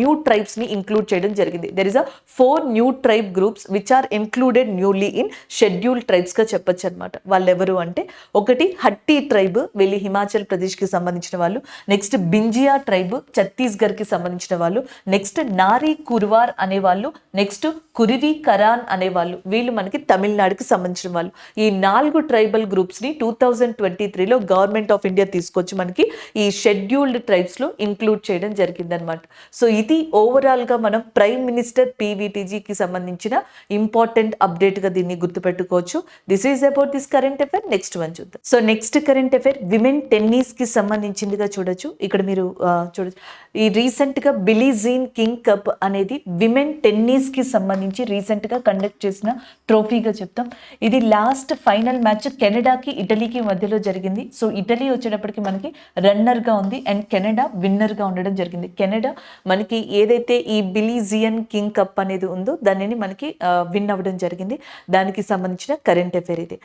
న్యూ ట్రైబ్స్ ని ఇంక్లూడ్ చేయడం జరిగింది. There is a 4 new tribe groups which are included newly in scheduled tribes గా చెప్పొచ్చు అనమాట. వాళ్ళు ఎవరు అంటే ఒకటి హట్టి ట్రైబ్, వీళ్ళు హిమాచల్ ప్రదేశ్ కి సంబంధించిన వాళ్ళు. నెక్స్ట్ బింజియా ట్రైబ్, ఛత్తీస్గఢ్ కి సంబంధించిన వాళ్ళు. నెక్స్ట్ నారీ కుర్వార్ అనేవాళ్ళు. నెక్స్ట్ కురివి కరాన్ అనేవాళ్ళు, వీళ్ళు మనకి తమిళనాడుకి సంబంధించిన వాళ్ళు. ఈ 4 ట్రైబల్ గ్రూప్స్ ని 2023లో గవర్నమెంట్ ఆఫ్ ఇండియా తీసుకొచ్చి మనకి ఈ షెడ్యూల్డ్ ట్రైబ్స్ లో ఇంక్లూడ్ చేయడం జరిగింది అనమాట. సో ఇది ఓవరాల్ గా మనం ప్రైమ్ మినిస్టర్ పీవీటీజీకి సంబంధించిన ఇంపార్టెంట్ అప్డేట్ గా దీన్ని గుర్తుపెట్టుకోవచ్చు. This is about this current affair. Next one చూద్దాం. So next current affair women tennis కి సంబంధించిందిగా చూడొచ్చు. ఇక్కడ మీరు చూడొచ్చు, ఈ రీసెంట్ గా బిలీ జీన్ కింగ్ కప్ అనేది విమెన్ టెన్నిస్ కి సంబంధించి రీసెంట్ గా కండక్ట్ చేసిన ట్రోఫీగా చెప్తాం. ఇది లాస్ట్ ఫైనల్ మ్యాచ్ కెనడాకి ఇటలీకి మధ్యలో జరిగింది. సో ఇటలీ వచ్చేటప్పటికి మనకి రన్నర్ గా ఉంది అండ్ కెనడా విన్నర్ గా ఉండడం జరిగింది. కెనడా మనకి ఏదైతే ఈ బిలీ జీన్ కింగ్ కప్ అనేది ఉందో దానిని మనకి విన్ అవ్వడం జరిగింది. దానికి సంబంధించిన కరెంట్ అఫైర్ ఇది.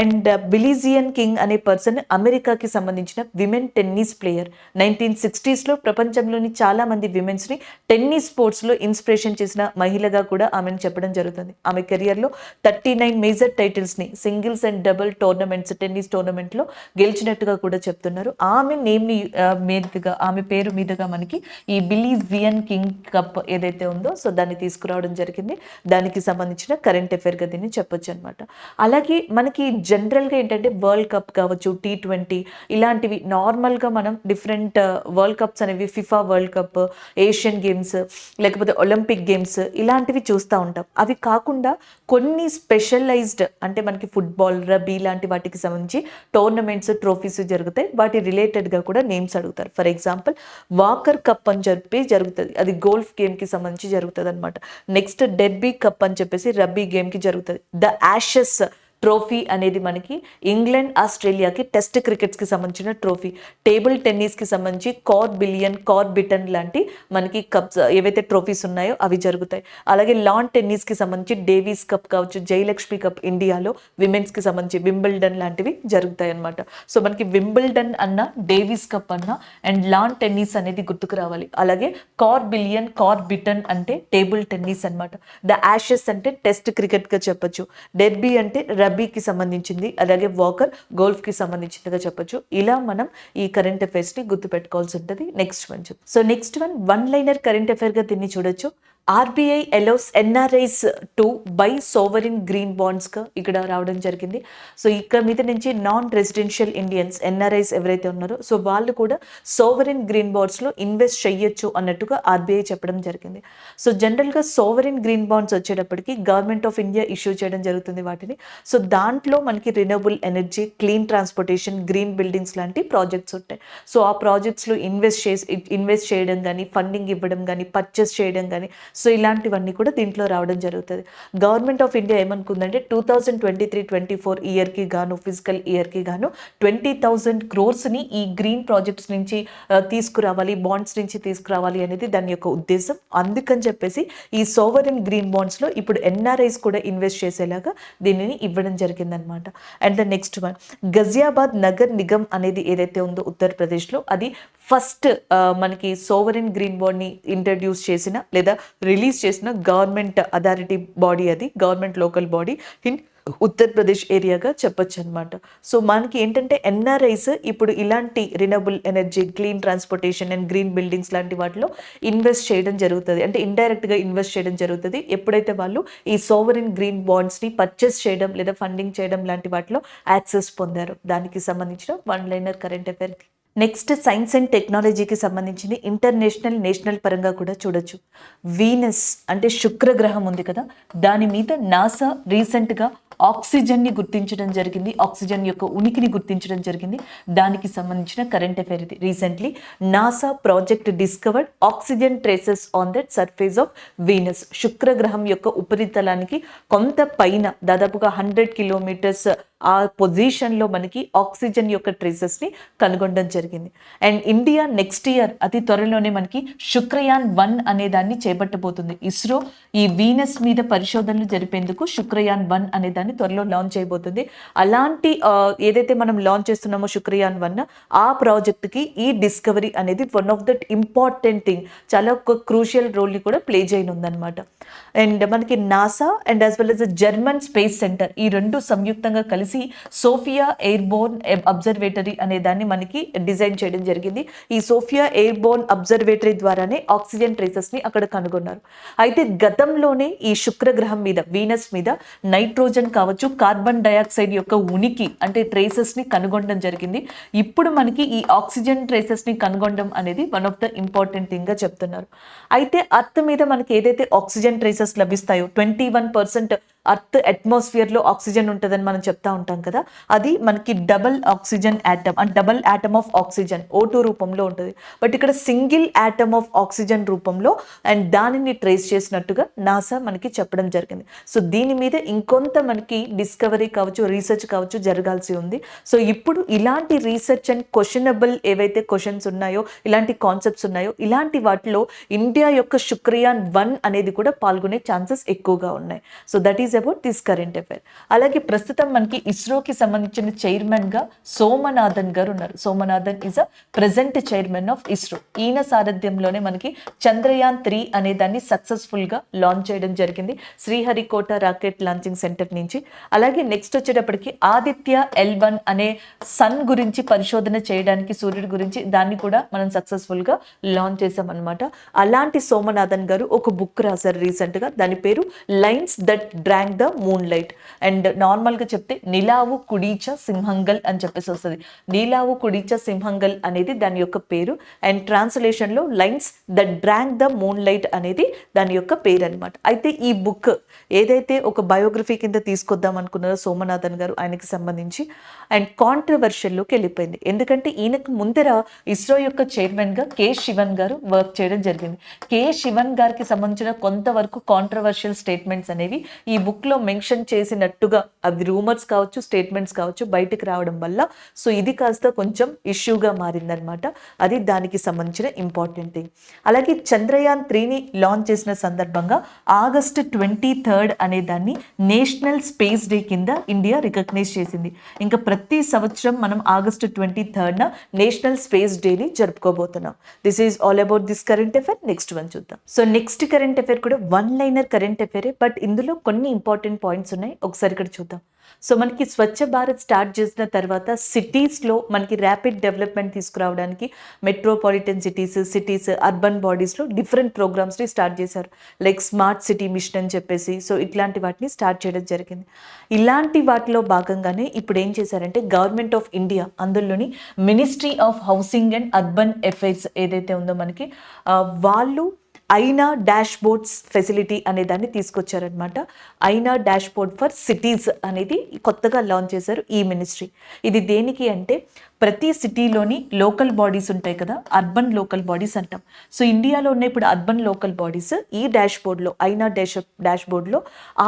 అండ్ బిలీ జీన్ కింగ్ అనే పర్సన్ అమెరికాకి సంబంధించిన విమెన్ టెన్నిస్ ప్లేయర్. 1960sలో ప్రపంచంలోని చాలా మంది విమెన్స్ని టెన్నిస్ స్పోర్ట్స్లో ఇన్స్పిరేషన్ చేసిన మహిళగా కూడా ఆమెను చెప్పడం జరుగుతుంది. ఆమె కెరియర్లో 39 మేజర్ టైటిల్స్ని singles and double tournaments tennis టోర్నమెంట్లో గెలిచినట్టుగా కూడా చెప్తున్నారు. ఆమె నేమ్ నేమ్ని మీదుగా, ఆమె పేరు మీదుగా మనకి ఈ బిలీస్ వియన్ కింగ్ కప్ ఏదైతే ఉందో సో దాన్ని తీసుకురావడం జరిగింది. దానికి సంబంధించిన కరెంట్ అఫైర్గా దీన్ని చెప్పొచ్చు అనమాట. అలాగే మనకి జనరల్గా ఏంటంటే వరల్డ్ కప్ కావచ్చు, T20 ఇలాంటివి నార్మల్గా మనం డిఫరెంట్ వరల్డ్ కప్స్ అనేవి FIFA world cup, Asian games, లేకపోతే ఒలింపిక్ గేమ్స్ ఇలాంటివి చూస్తూ ఉంటాం. అవి కాకుండా కొన్ని స్పెషలైజ్డ్ అంటే మనకి ఫుట్బాల్, రబీ లాంటి వాటికి సంబంధించి టోర్నమెంట్స్, ట్రోఫీస్ జరుగుతాయి. వాటి రిలేటెడ్గా కూడా నేమ్స్ అడుగుతారు. ఫర్ ఎగ్జాంపుల్ వాకర్ కప్ అని చెప్పి జరుగుతుంది, అది గోల్ఫ్ గేమ్కి సంబంధించి జరుగుతుంది అనమాట. నెక్స్ట్ డెర్బీ కప్ అని చెప్పేసి రబ్బీ గేమ్కి జరుగుతుంది. ద యాషెస్ ట్రోఫీ అనేది మనకి ఇంగ్లాండ్, ఆస్ట్రేలియాకి టెస్ట్ క్రికెట్స్కి సంబంధించిన ట్రోఫీ. టేబుల్ టెన్నిస్కి సంబంధించి కార్బిలియన్, కార్బిటన్ లాంటి మనకి కప్స్ ఏవైతే ట్రోఫీస్ ఉన్నాయో అవి జరుగుతాయి. అలాగే లాన్ టెన్నిస్కి సంబంధించి డేవిస్ కప్ కావచ్చు, జయలక్ష్మి కప్ ఇండియాలో, విమెన్స్కి సంబంధించి వింబుల్డన్ లాంటివి జరుగుతాయి అనమాట. సో మనకి వింబుల్డన్ అన్న, డేవిస్ కప్ అన్న అండ్ లాన్ టెన్నిస్ అనేది గుర్తుకు రావాలి. అలాగే కార్బిలియన్, కార్బిటన్ అంటే టేబుల్ టెన్నిస్ అనమాట. ద యాషెస్ అంటే టెస్ట్ క్రికెట్గా చెప్పొచ్చు. డెర్బీ అంటే రబ్బీకి సంబంధించింది. అలాగే వాకర్ గోల్ఫ్కి సంబంధించిందిగా చెప్పొచ్చు. ఇలా మనం ఈ కరెంట్ అఫైర్స్ని గుర్తుపెట్టుకోవాల్సి ఉంటుంది. నెక్స్ట్ వన్ లైనర్ కరెంట్ అఫైర్గా దీన్ని చూడొచ్చు. RBI allows NRIs to buy sovereign green bondsగా ఇక్కడ రావడం జరిగింది. సో ఇక్కడ మీద నుంచి నాన్ రెసిడెన్షియల్ ఇండియన్స్, NRIs ఎవరైతే ఉన్నారో సో వాళ్ళు కూడా సోవరెన్ గ్రీన్ బాండ్స్లో ఇన్వెస్ట్ చేయొచ్చు అన్నట్టుగా RBI చెప్పడం జరిగింది. సో జనరల్గా సోవరెన్ గ్రీన్ బాండ్స్ వచ్చేటప్పటికి గవర్నమెంట్ ఆఫ్ ఇండియా ఇష్యూ చేయడం జరుగుతుంది వాటిని. సో దాంట్లో మనకి renewable energy, clean transportation, green buildings లాంటి ప్రాజెక్ట్స్ ఉంటాయి. సో ఆ ప్రాజెక్ట్స్లో ఇన్వెస్ట్ చేయడం కానీ, ఫండింగ్ ఇవ్వడం కానీ, పర్చేస్ చేయడం కానీ, సో ఇలాంటివన్నీ కూడా దీంట్లో రావడం జరుగుతుంది. గవర్నమెంట్ ఆఫ్ ఇండియా ఏమనుకుందంటే 2023-24 ఇయర్కి గాను, ఫిజికల్ ఇయర్కి గాను 20,000 crores ఈ గ్రీన్ ప్రాజెక్ట్స్ నుంచి తీసుకురావాలి, బాండ్స్ నుంచి తీసుకురావాలి అనేది దాని యొక్క ఉద్దేశం. అందుకని చెప్పేసి ఈ సోవరెన్ గ్రీన్ బాండ్స్లో ఇప్పుడు NRIs కూడా ఇన్వెస్ట్ చేసేలాగా దీనిని ఇవ్వడం జరిగిందనమాట. And the next one, Ghaziabad Nagar Nigam అనేది ఏదైతే ఉందో ఉత్తరప్రదేశ్లో, అది ఫస్ట్ మనకి సోవరెన్ గ్రీన్ బాండ్ని ఇంట్రడ్యూస్ చేసిన లేదా రిలీజ్ చేసిన గవర్నమెంట్ అథారిటీ బాడీ, అది government local body in Uttar Pradesh ఏరియాగా చెప్పొచ్చు అనమాట. సో మనకి ఏంటంటే NRIs ఇప్పుడు ఇలాంటి renewable energy, clean transportation and green buildings లాంటి వాటిలో ఇన్వెస్ట్ చేయడం జరుగుతుంది. అంటే ఇండైరెక్ట్గా ఇన్వెస్ట్ చేయడం జరుగుతుంది ఎప్పుడైతే వాళ్ళు ఈ సోవరెన్ గ్రీన్ బాండ్స్ని పర్చేస్ చేయడం లేదా ఫండింగ్ చేయడం లాంటి వాటిలో యాక్సెస్ పొందారు. దానికి సంబంధించిన one liner current affair. Next science and టెక్నాలజీకి సంబంధించింది ఇంటర్నేషనల్, నేషనల్ పరంగా కూడా చూడొచ్చు. వీనస్ అంటే శుక్రగ్రహం ఉంది కదా, దాని మీద నాసా రీసెంట్గా ఆక్సిజన్ని గుర్తించడం జరిగింది, ఆక్సిజన్ యొక్క ఉనికిని గుర్తించడం జరిగింది. దానికి సంబంధించిన కరెంట్ అఫైర్ ఇది. Recently NASA project discovered oxygen traces on that surface of Venus. శుక్రగ్రహం యొక్క ఉపరితలానికి కొంత పైన దాదాపుగా 100 kilometers ఆ పొజిషన్లో మనకి ఆక్సిజన్ యొక్క ట్రేసెస్ని కనుగొనడం జరిగింది. అండ్ ఇండియా నెక్స్ట్ ఇయర్ అతి త్వరలోనే మనకి శుక్రయాన్ 1 అనే దాన్ని చేపట్టబోతుంది. ఇస్రో ఈ వీనస్ మీద పరిశోధనలు జరిపేందుకు శుక్రయాన్ 1 అనే దాన్ని త్వరలో లాంచ్ చేయబోతుంది. అలాంటి ఏదైతే మనం లాంచ్ చేస్తున్నామో శుక్రయాన్ 1, ఆ ప్రాజెక్ట్కి ఈ డిస్కవరీ అనేది one of that important thing, చాలా ఒక క్రూషియల్ రోల్ని కూడా ప్లే చేయనుందనమాట. అండ్ మనకి NASA and as well as German space centre ఈ రెండు సంయుక్తంగా కలిసి సోఫియా ఎయిర్బోర్న్ అబ్జర్వేటరీ అనే దాన్ని మనకి డిజైన్ చేయడం జరిగింది. ఈ సోఫియా ఎయిర్బోర్న్ అబ్జర్వేటరీ ద్వారానే ఆక్సిజన్ ట్రేసెస్ని అక్కడ కనుగొన్నారు. అయితే గతంలోనే ఈ శుక్రగ్రహం మీద, వీనస్ మీద నైట్రోజన్ కావచ్చు, కార్బన్ డయాక్సైడ్ యొక్క ఉనికి అంటే ట్రేసెస్ని కనుగొనడం జరిగింది. ఇప్పుడు మనకి ఈ ఆక్సిజన్ ట్రేసెస్ని కనుగొనడం అనేది వన్ ఆఫ్ ద ఇంపార్టెంట్ థింగ్గా చెప్తున్నారు. అయితే అర్త్ మీద మనకి ఏదైతే ఆక్సిజన్ ట్రేసెస్ లభిస్తాయో 21% అర్త్ అట్మాస్ఫియర్లో ఆక్సిజన్ ఉంటుందని మనం చెప్తా ఉంటాం కదా, అది మనకి double oxygen atom and double atom of oxygen O2 రూపంలో ఉంటుంది. బట్ ఇక్కడ సింగిల్ యాటమ్ ఆఫ్ ఆక్సిజన్ రూపంలో అండ్ దానిని ట్రేస్ చేసినట్టుగా నాసా మనకి చెప్పడం జరిగింది. సో దీని మీద ఇంకొంత మనకి డిస్కవరీ కావచ్చు, రీసెర్చ్ కావచ్చు జరగాల్సి ఉంది. సో ఇప్పుడు ఇలాంటి రీసెర్చ్ అండ్ క్వశ్చనబుల్ ఏవైతే క్వశ్చన్స్ ఉన్నాయో, ఇలాంటి కాన్సెప్ట్స్ ఉన్నాయో, ఇలాంటి వాటిలో ఇండియా యొక్క శుక్రయాన్ 1 అనేది కూడా పాల్గొనే ఛాన్సెస్ ఎక్కువగా ఉన్నాయి. So that is is about this current affair. అలాగే ప్రస్తుతం మనకి ఇస్రోకి సంబంధించిన చైర్మన్ గా సోమనాథన్ గారు ఉన్నారు. Somanathan is a present chairman of ISRO. ఈయన సారథ్యంలోనే మనకి చంద్రయాన్ 3 అనే దాన్ని సక్సెస్ఫుల్ గా లాంచ్ చేయడం జరిగింది శ్రీహరికోట రాకెట్ లాంచింగ్ సెంటర్ నుంచి. అలాగే నెక్స్ట్ వచ్చేటప్పటికి ఆదిత్య L1 అనే సన్ గురించి పరిశోధన చేయడానికి, సూర్యుడి గురించి, దాన్ని కూడా మనం సక్సెస్ఫుల్ గా లాంచ్ చేసాం అనమాట. అలాంటి సోమనాథన్ గారు ఒక బుక్ రాశారు రీసెంట్ గా. దాని పేరు lines that drank the moon light. And normal గా చెప్తే నిలావు కుడీచ సింహంగల్ అని చెప్పేసి వస్తుంది. నీలావు కుడీచ సింహంగల్ అనేది దాని యొక్క పేరు. అండ్ ట్రాన్స్లేషన్ లో lines that drank the moon light అనేది దాని యొక్క పేరు అనమాట. అయితే ఈ బుక్ ఏదైతే ఒక బయోగ్రఫీ కింద తీసుకొద్దాం అనుకున్నారో సోమనాథన్ గారు, ఆయనకి సంబంధించి అండ్ కాంట్రవర్షియల్లోకి వెళ్ళిపోయింది. ఎందుకంటే ఈయనకు ముందర ఇస్రో యొక్క చైర్మన్ గా కె శివన్ గారు వర్క్ చేయడం జరిగింది. కె శివన్ గారికి సంబంధించిన కొంతవరకు కాంట్రవర్షియల్ స్టేట్మెంట్స్ అనేవి ఈ బుక్ లో మెన్షన్ చేసినట్టుగా, అవి రూమర్స్ కావచ్చు, స్టేట్మెంట్స్ కావచ్చు, బయటకు రావడం వల్ల సో ఇది కాస్త కొంచెం ఇష్యూగా మారిందనమాట. అది దానికి సంబంధించిన ఇంపార్టెంట్ థింగ్. అలాగే చంద్రయాన్ 3ని లాంచ్ చేసిన సందర్భంగా August 23 అనే దాన్ని నేషనల్ స్పేస్ డే కింద ఇండియా రికగ్నైజ్ చేసింది. ఇంకా ప్రతి సంవత్సరం మనం August 23 నేషనల్ స్పేస్ డేని జరుపుకోబోతున్నాం. This is all about this current affair. Next one చూద్దాం. సో నెక్స్ట్ కరెంట్ అఫైర్ కూడా వన్ లైనర్ కరెంట్ అఫైరే, బట్ ఇందులో కొన్ని ఇంపార్టెంట్ పాయింట్స్ ఉన్నాయి. ఒకసారి ఇక్కడ చూద్దాం. సో మనకి స్వచ్ఛ భారత్ స్టార్ట్ చేసిన తర్వాత సిటీస్లో మనకి ర్యాపిడ్ డెవలప్మెంట్ తీసుకురావడానికి మెట్రోపాలిటన్ సిటీస్, అర్బన్ బాడీస్లో డిఫరెంట్ ప్రోగ్రామ్స్ని స్టార్ట్ చేశారు. లైక్ స్మార్ట్ సిటీ మిషన్ అని చెప్పేసి, సో ఇట్లాంటి వాటిని స్టార్ట్ చేయడం జరిగింది. ఇలాంటి వాటిలో భాగంగానే ఇప్పుడు ఏం చేశారంటే గవర్నమెంట్ ఆఫ్ ఇండియా అందులోని ministry of housing and urban affairs ఏదైతే ఉందో మనకి వాళ్ళు ఐనా డాష్ బోర్డ్స్ ఫెసిలిటీ అనే దాన్ని తీసుకొచ్చారనమాట. ఐనా డాష్ బోర్డ్ ఫర్ సిటీస్ అనేది కొత్తగా లాంచ్ చేశారు ఈ మినిస్ట్రీ. ఇది దేనికి అంటే ప్రతి సిటీలోని లోకల్ బాడీస్ ఉంటాయి కదా, అర్బన్ లోకల్ బాడీస్ అంటాం. సో ఇండియాలో ఉన్న ఇప్పుడు అర్బన్ లోకల్ బాడీస్ ఈ డాష్ బోర్డ్లో, ఐనా డాష్ బోర్డ్లో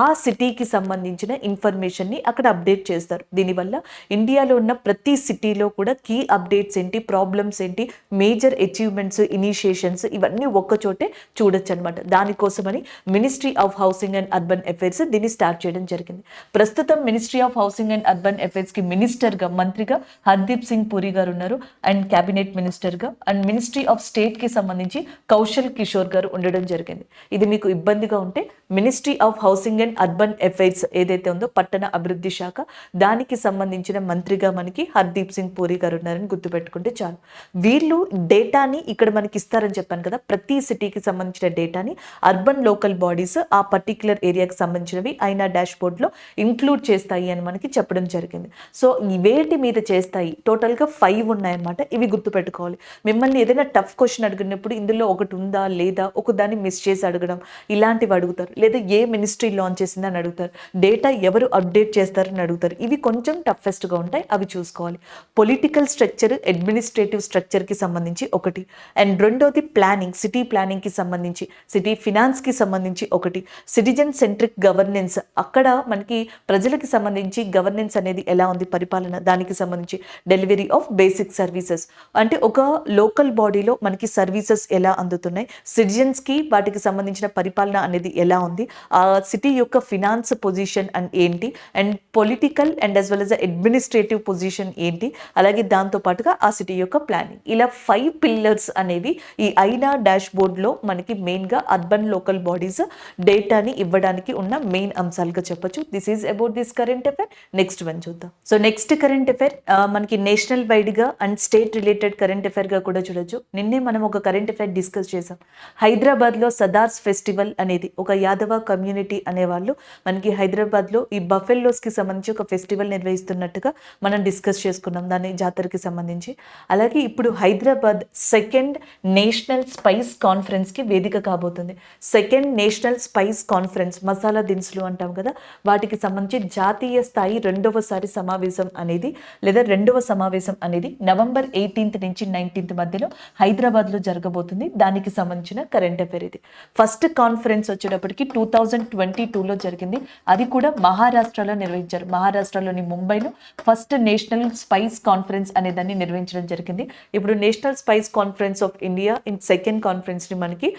ఆ సిటీకి సంబంధించిన ఇన్ఫర్మేషన్ని అక్కడ అప్డేట్ చేస్తారు. దీనివల్ల ఇండియాలో ఉన్న ప్రతి సిటీలో కూడా కీ అప్డేట్స్ ఏంటి, ప్రాబ్లమ్స్ ఏంటి, మేజర్ అచీవ్మెంట్స్, ఇనిషియేషన్స్ ఇవన్నీ ఒక్కచోటే చూడొచ్చు అనమాట. దానికోసమని ministry of housing and urban affairs దీన్ని స్టార్ట్ చేయడం జరిగింది. ప్రస్తుతం ministry of housing and urban అఫైర్స్కి మినిస్టర్గా, మంత్రిగా హర్దీప్ సింగ్ పూరి గారు ఉన్నారు. అండ్ క్యాబినెట్ మినిస్టర్గా. అండ్ మినిస్ట్రీ ఆఫ్ స్టేట్కి సంబంధించి కౌశల్ కిషోర్ గారు ఉండడం జరిగింది. ఇది మీకు ఇబ్బందిగా ఉంటే ministry of housing and urban affairs ఏదైతే ఉందో పట్టణ అభివృద్ధి శాఖ, దానికి సంబంధించిన మంత్రిగా మనకి హర్దీప్ సింగ్ పూరి గారు ఉన్నారని గుర్తుపెట్టుకుంటే చాలు. వీళ్ళు డేటాని ఇక్కడ మనకి ఇస్తారని చెప్పాను కదా, ప్రతి సిటీకి సంబంధించిన డేటాని అర్బన్ లోకల్ బాడీస్ ఆ పర్టిక్యులర్ ఏరియాకి సంబంధించినవి ఐనా డాష్ బోర్డ్లో ఇంక్లూడ్ చేస్తాయి అని మనకి చెప్పడం జరిగింది. సో వేటి మీద చేస్తాయి, టోటల్గా 5 ఉన్నాయన్నమాట. ఇవి గుర్తుపెట్టుకోవాలి. మిమ్మల్ని ఏదైనా టఫ్ క్వశ్చన్ అడిగినప్పుడు ఇందులో ఒకటి ఉందా లేదా, ఒక దాన్ని మిస్ చేసి అడగడం ఇలాంటివి అడుగుతారు. లేదా ఏ మినిస్ట్రీ లాంచ్ చేసిందని అడుగుతారు, డేటా ఎవరు అప్డేట్ చేస్తారని అడుగుతారు. ఇవి కొంచెం టఫెస్ట్గా ఉంటాయి, అవి చూసుకోవాలి. పొలిటికల్ స్ట్రక్చర్, అడ్మినిస్ట్రేటివ్ స్ట్రక్చర్కి సంబంధించి ఒకటి. అండ్ రెండోది ప్లానింగ్, సిటీ ప్లానింగ్కి సంబంధించి, సిటీ ఫినాన్స్కి సంబంధించి ఒకటి. సిటిజన్ సెంట్రిక్ గవర్నెన్స్, అక్కడ మనకి ప్రజలకి సంబంధించి గవర్నెన్స్ అనేది ఎలా ఉంది, పరిపాలన, దానికి సంబంధించి డెలివరీ ఆఫ్ బేసిక్ సర్వీసెస్, అంటే ఒక లోకల్ బాడీలో మనకి సర్వీసెస్ ఎలా అందుతున్నాయి, సిటిజన్స్కి వాటికి సంబంధించిన పరిపాలన అనేది ఎలా ఉంది, ఆ సిటీ యొక్క ఫినాన్స్ పొజిషన్ అండ్ ఏంటి, and political and as well as administrative position ఏంటి, అలాగే దాంతోపాటుగా ఆ సిటీ యొక్క ప్లానింగ్. ఇలా 5 పిల్లర్స్ అనేవి ఈ ఐనా డాష్ బోర్డ్లో మనకి మెయిన్గా అర్బన్ లోకల్ బాడీస్ డేటాని ఇవ్వడానికి ఉన్న మెయిన్ అంశాలుగా చెప్పొచ్చు. This is about this current affair. Next one చూద్దాం. సో నెక్స్ట్ కరెంట్ అఫైర్ మనకి నేషనల్ వైడ్గా అండ్ స్టేట్ రిలేటెడ్ కరెంట్ అఫైర్గా కూడా చూడొచ్చు. నిన్నే మనం ఒక కరెంట్ అఫైర్ డిస్కస్ చేసాం. హైదరాబాద్లో సదార్స్ ఫెస్టివల్ అనేది ఒక యాదవ కమ్యూనిటీ అనేవాళ్ళు మనకి హైదరాబాద్లో ఈ బఫెల్లోస్కి సంబంధించి ఒక ఫెస్టివల్ నిర్వహిస్తున్నట్టుగా మనం డిస్కస్ చేసుకున్నాం, దాని జాతరకి సంబంధించి. అలాగే ఇప్పుడు హైదరాబాద్ 2nd నేషనల్ స్పైస్ కాన్ఫరెన్స్కి వేదిక కాబోతుంది. 2nd national spice conference, masala దినుసులు అంటాం కదా, వాటికి సంబంధించి జాతీయ స్థాయి 2వ సమావేశం అనేది లేదా 2వ సమావేశం సమావేశం అనేది నవంబర్ 18 నుంచి 19 మధ్యలో హైదరాబాద్లో జరగబోతుంది. దానికి సంబంధించిన కరెంట్ అఫైర్ ఇది. ఫస్ట్ కాన్ఫరెన్స్ వచ్చేటప్పటికి 2022లో జరిగింది. అది కూడా మహారాష్ట్రలో నిర్వహించారు. మహారాష్ట్రలోని ముంబైలో ఫస్ట్ నేషనల్ స్పైస్ కాన్ఫరెన్స్ అనే దాన్ని నిర్వహించడం జరిగింది. ఇప్పుడు national spice conference of India in second conference ని మనకి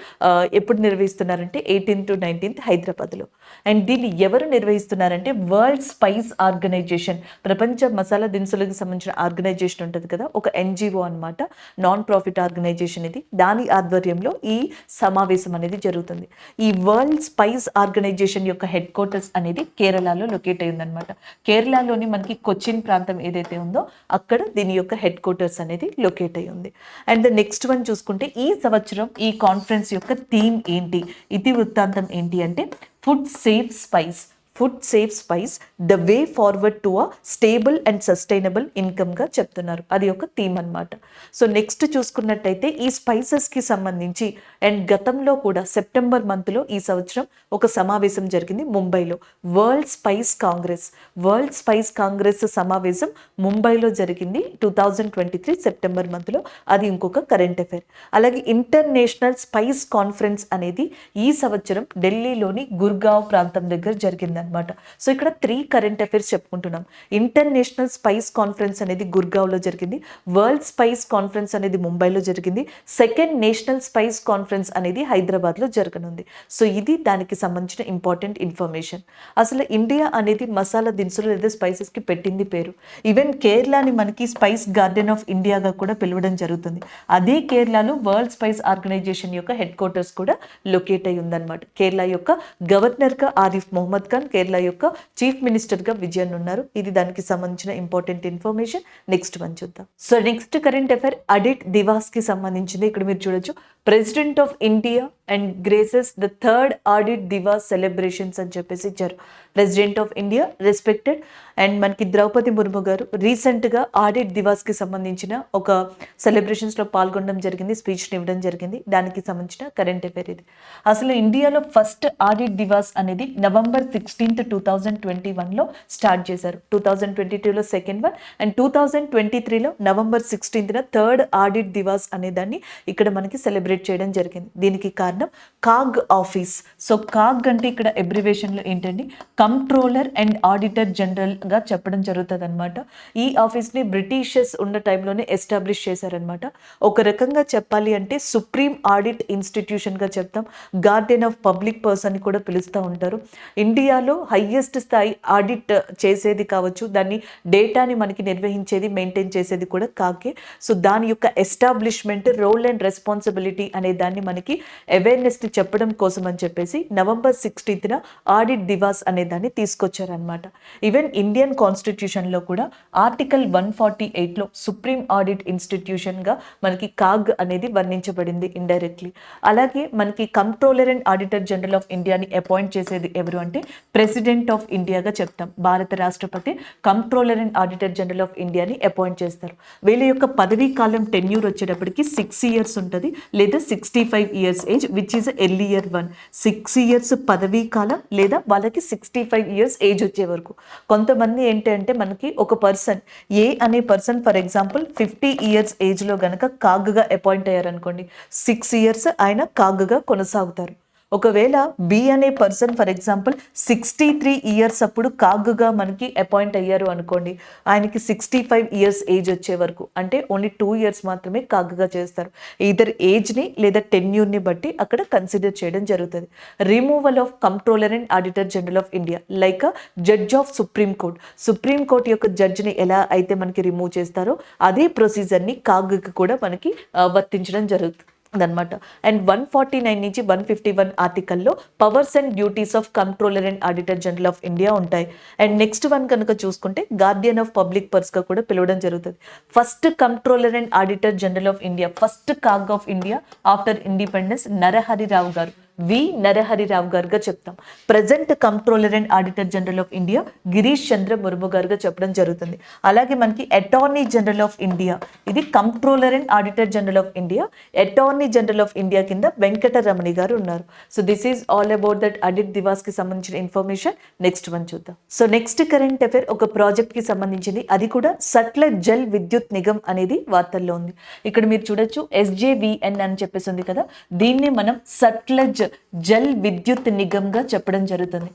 ఎప్పుడు నిర్వహిస్తున్నారంటే 18 to 19 హైదరాబాద్లో. అండ్ దీన్ని ఎవరు నిర్వహిస్తున్నారంటే వరల్డ్ స్పైస్ ఆర్గనైజేషన్, ప్రపంచ మసాలా దినుసులకు సంబంధించిన ఆర్గనైజేషన్ ఉంటుంది కదా, ఒక ఎన్జిఓ అన్నమాట, నాన్ ప్రాఫిట్ ఆర్గనైజేషన్ ఇది. దాని ఆధ్వర్యంలో ఈ సమావేశం అనేది జరుగుతుంది. ఈ వరల్డ్ స్పైస్ ఆర్గనైజేషన్ యొక్క హెడ్ క్వార్టర్స్ అనేది కేరళలో లొకేట్ అయ్యింది అనమాట. కేరళలోని మనకి కొచ్చిన్ ప్రాంతం ఏదైతే ఉందో అక్కడ దీని యొక్క హెడ్ క్వార్టర్స్ అనేది లొకేట్ అయ్యి ఉంది. అండ్ నెక్స్ట్ వన్ చూసుకుంటే ఈ సంవత్సరం ఈ కాన్ఫరెన్స్ యొక్క థీమ్ ఏంటి, ఇది వృత్తాంతం ఏంటి అంటే food safe spice. Food safe spice the way forward to a stable and sustainable ఇన్కమ్గా చెప్తున్నారు. అది ఒక థీమ్ అనమాట. సో నెక్స్ట్ చూసుకున్నట్టయితే ఈ స్పైసెస్కి సంబంధించి అండ్ గతంలో కూడా సెప్టెంబర్ మంత్లో ఈ సంవత్సరం ఒక సమావేశం జరిగింది ముంబైలో, world spice Congress. World spice Congress సమావేశం ముంబైలో జరిగింది 2023 సెప్టెంబర్ మంత్లో. అది ఇంకొక కరెంట్ అఫైర్. అలాగే ఇంటర్నేషనల్ స్పైస్ కాన్ఫరెన్స్ అనేది ఈ సంవత్సరం ఢిల్లీలోని గుర్గావ్ ప్రాంతం దగ్గర జరిగింది అనమాట. సో ఇక్కడ 3 కరెంట్ అఫైర్స్ చెప్పుకుంటున్నాం. ఇంటర్నేషనల్ స్పైస్ కాన్ఫరెన్స్ అనేది గుర్గావ్లో జరిగింది, వరల్డ్ స్పైస్ కాన్ఫరెన్స్ అనేది ముంబైలో జరిగింది, సెకండ్ నేషనల్ స్పైస్ కాన్ఫరెన్స్ అనేది హైదరాబాద్లో జరగనుంది. సో ఇది దానికి సంబంధించిన ఇంపార్టెంట్ ఇన్ఫర్మేషన్. అసలు ఇండియా అనేది మసాలా దినుసులు లేదా స్పైసెస్కి పెట్టింది పేరు. ఈవెన్ కేరళని మనకి స్పైస్ గార్డెన్ ఆఫ్ ఇండియాగా కూడా పిలవడం జరుగుతుంది. అదే కేరళలో వరల్డ్ స్పైస్ ఆర్గనైజేషన్ యొక్క హెడ్ క్వార్టర్స్ కూడా లొకేట్ అయి ఉందన్నమాట. కేరళ యొక్క గవర్నర్గా ఆరిఫ్ మొహమ్మద్ ఖాన్, కేరళ యొక్క చీఫ్ మినిస్టర్గా విజయన్ ఉన్నారు. ఇది దానికి సంబంధించిన ఇంపార్టెంట్ ఇన్ఫర్మేషన్. నెక్స్ట్ వన్ చూద్దాం. So next current affair audit దివాస్కి సంబంధించింది. ఇక్కడ మీరు చూడొచ్చు, president of India and graces the third audit Diwas celebrations అని చెప్పేసి ఇచ్చారు. President of India respected and మనకి ద్రౌపది ముర్ము గారు రీసెంట్గా ఆడిట్ దివాస్కి సంబంధించిన ఒక సెలబ్రేషన్స్లో పాల్గొనడం జరిగింది, స్పీచ్ని ఇవ్వడం జరిగింది. దానికి సంబంధించిన కరెంట్ అఫైర్ ఇది. అసలు ఇండియాలో ఫస్ట్ ఆడిట్ దివాస్ అనేది నవంబర్ 16, 2021లో స్టార్ట్ చేశారు. 2022లో సెకండ్ వన్ అండ్ 2023లో నవంబర్ 16న థర్డ్ ఆడిట్ దివాస్ అనే దాన్ని ఇక్కడ మనకి సెలబ్రేట్ చేయడం జరిగింది. దీనికి కారణం కాగ్ ఆఫీస్. సో కాగ్ అంటే ఇక్కడ అబ్రివేషన్లో ఏంటండి, కంట్రోలర్ అండ్ ఆడిటర్ జనరల్గా చెప్పడం జరుగుతుంది అనమాట. ఈ ఆఫీస్ని బ్రిటిషర్స్ ఉన్న టైంలోనే ఎస్టాబ్లిష్ చేశారనమాట. ఒక రకంగా చెప్పాలి అంటే సుప్రీం ఆడిట్ ఇన్స్టిట్యూషన్గా చెప్తాం, గార్డియన్ ఆఫ్ పబ్లిక్ పర్సన్ కూడా పిలుస్తూ ఉంటారు. ఇండియాలో హైయెస్ట్ స్థాయి ఆడిట్ చేసేది కావచ్చు, దాన్ని డేటాని మనకి నిర్వహించేది, మెయింటైన్ చేసేది కూడా కాకే. సో దాని యొక్క ఎస్టాబ్లిష్మెంట్, రోల్ అండ్ రెస్పాన్సిబిలిటీ అనే దాన్ని మనకి అవేర్నెస్ని చెప్పడం కోసం అని చెప్పేసి నవంబర్ 16న ఆడిట్ దివాస్ అనే దాన్ని తీసుకొచ్చారనమాట. ఈవెన్ ఇండియన్ కాన్స్టిట్యూషన్లో కూడా ఆర్టికల్ 148లో సుప్రీం ఆడిట్ ఇన్స్టిట్యూషన్గా మనకి కాగ్ అనేది వర్ణించబడింది ఇండైరెక్ట్లీ. అలాగే మనకి controller and auditor general of ఇండియాని అపాయింట్ చేసేది ఎవరు అంటే ప్రెసిడెంట్ ఆఫ్ ఇండియాగా చెప్తాం. భారత రాష్ట్రపతి controller and auditor general of ఇండియాని అపాయింట్ చేస్తారు. వీళ్ళ యొక్క పదవీ కాలం టెన్యూర్ వచ్చేటప్పటికి 6 years ఉంటుంది, లేదా 65 years age, which is earlier one. 6 years పదవీ కాలం లేదా వాళ్ళకి 65 years ఏజ్ వచ్చే వరకు. కొంతమంది ఏంటంటే మనకి ఒక పర్సన్ ఏ అనే పర్సన్ ఫర్ ఎగ్జాంపుల్ 50 years ఏజ్లో గనక కాగ్గా అపాయింట్ అయ్యారనుకోండి, 6 years ఆయన కాగ్గా కొనసాగుతారు. ఒకవేళ బి అనే పర్సన్ ఫర్ ఎగ్జాంపుల్ 63 years అప్పుడు కాగ్గా మనకి అపాయింట్ అయ్యారు అనుకోండి, ఆయనకి 65 years ఏజ్ వచ్చే వరకు, అంటే ఓన్లీ 2 years మాత్రమే కాగ్గా చేస్తారు. ఈదర్ ఏజ్ని లేదా టెన్యూర్ని బట్టి అక్కడ కన్సిడర్ చేయడం జరుగుతుంది. Removal of controller and auditor general of India like judge of supreme court. Supreme court యొక్క జడ్జిని ఎలా అయితే మనకి రిమూవ్ చేస్తారో అదే ప్రొసీజర్ని కాగ్కి కూడా మనకి వర్తించడం జరుగుతుంది అనమాట. అండ్ 149 నుంచి 151 ఆర్టికల్లో powers and duties of controller and auditor general of India ఉంటాయి. అండ్ నెక్స్ట్ వన్ కనుక చూసుకుంటే గార్డియన్ ఆఫ్ పబ్లిక్ పర్స్గా కూడా పిలవడం జరుగుతుంది. First controller and auditor general of India, first CAG of India after independence Narahari రావు గారు. వి నరహరిరావు గారుగా చెప్తాం. Present controller and auditor general of India Girish చంద్ర ముర్ము గారుగా చెప్పడం జరుగుతుంది. అలాగే మనకి అటార్నీ జనరల్ ఆఫ్ ఇండియా, ఇది controller and auditor general of India. Attorney general of India కింద వెంకటరమణి గారు ఉన్నారు. So this is all about that audit Diwas కి సంబంధించిన ఇన్ఫర్మేషన్. నెక్స్ట్ వన్ చూద్దాం. సో నెక్స్ట్ కరెంట్ అఫైర్ ఒక ప్రాజెక్ట్ కి సంబంధించింది, అది కూడా సట్లెజ్ జల్ విద్యుత్ నిగమ్ అనేది వార్తల్లో ఉంది. ఇక్కడ మీరు చూడొచ్చు SJVN అని చెప్పేసి ఉంది కదా, దీన్ని మనం సట్లెజ్ జల్ విద్యుత్ నిగమ్ గా చెప్పడం జరుగుతుంది.